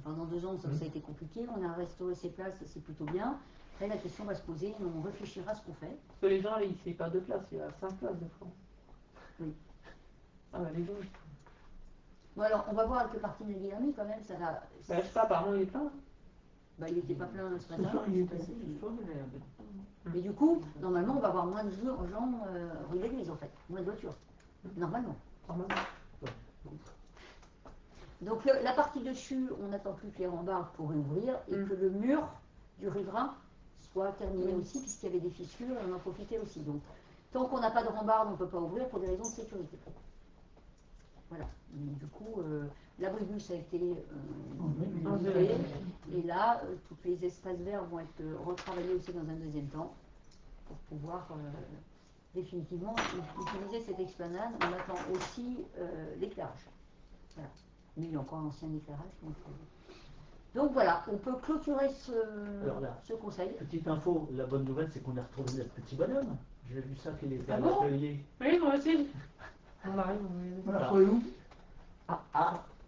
Pendant 2 ans, ça a été compliqué. On a restauré ces places et c'est plutôt bien. Après, la question va se poser, on réfléchira à ce qu'on fait. Parce que les gens, là, il ne fait pas de place, il y a 5 places de France. Oui. Ah bah les gens, Bon, alors, on va voir avec le parti de Guilherme quand même, ça va. bah, je sais pas, apparemment il est plein. Bah, il n'était pas plein ce matin. soir, il je était suis passée. Et du coup, normalement, on va avoir moins de gens rue de l'église, en fait. Moins de voitures. Normalement. Normalement. Donc, la partie dessus, on n'attend plus que les rambardes pour réouvrir et que le mur du riverain soit terminé aussi, puisqu'il y avait des fissures et on en profitait aussi. Donc, tant qu'on n'a pas de rambarde, on ne peut pas ouvrir pour des raisons de sécurité. Voilà. Et du coup, l'abribus a été enlevé. Et là, tous les espaces verts vont être retravaillés aussi dans un deuxième temps pour pouvoir définitivement utiliser cette explanade. On attend aussi l'éclairage. Voilà. Mais il y a encore un ancien éclairage. Donc voilà, on peut clôturer Alors là, ce conseil. petite info, la bonne nouvelle, c'est qu'on a retrouvé notre petit bonhomme. J'ai vu ça qu'il était Ah à bon l'atelier. Oui, moi aussi. On arrive, on est... Voilà, trouvez où?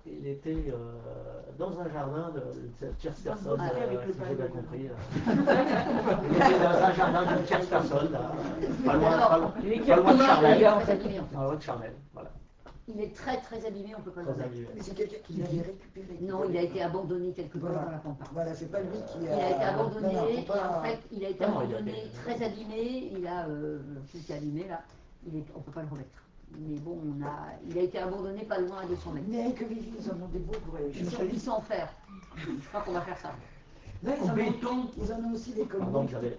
Il était dans un jardin de tierce personne, si j'ai bien compris. Il était dans un jardin de tierce personne, là, pas loin de Charnel. Pas loin de Charnel, voilà. Il est très très abîmé, on ne peut pas le Très remettre. abîmé. mais c'est quelqu'un qui l'avait récupéré. Non, il a été abandonné quelque part Voilà. dans la pampa. Voilà, c'est pas lui qui Il a été abandonné, Non, non, faut et pas- en fait, il a été Non, abandonné, très abîmé, il a, tout est abîmé là, on ne peut pas le remettre. Mais bon, il a été abandonné pas loin à 200 mètres. Mais que Vivi, ils en ont des beaux pour aller chercher. Ils sont en fer. Je crois qu'on va faire ça. Là, ils en ont aussi des Pardon, communes.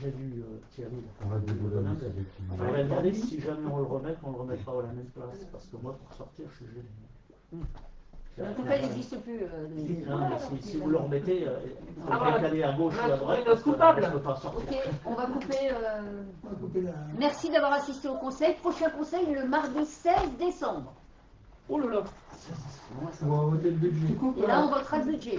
J'ai vu Thierry. On va dévoiler Il effectivement. faudrait regarder si jamais on le remet, qu'on le remette pas à la même place. Parce que moi, pour sortir, je suis gêné. En tout cas, il n'existe plus. Non, mais si vous le remettez, il Ah, faudrait voilà. caler à gauche ou à droite. Notre coupable. Je ne peux pas sortir. Ok, on va couper. On va couper la... Merci d'avoir assisté au conseil. Prochain conseil le mardi 16 décembre. Oh là là. On va voter le budget. Et là, on votera le budget.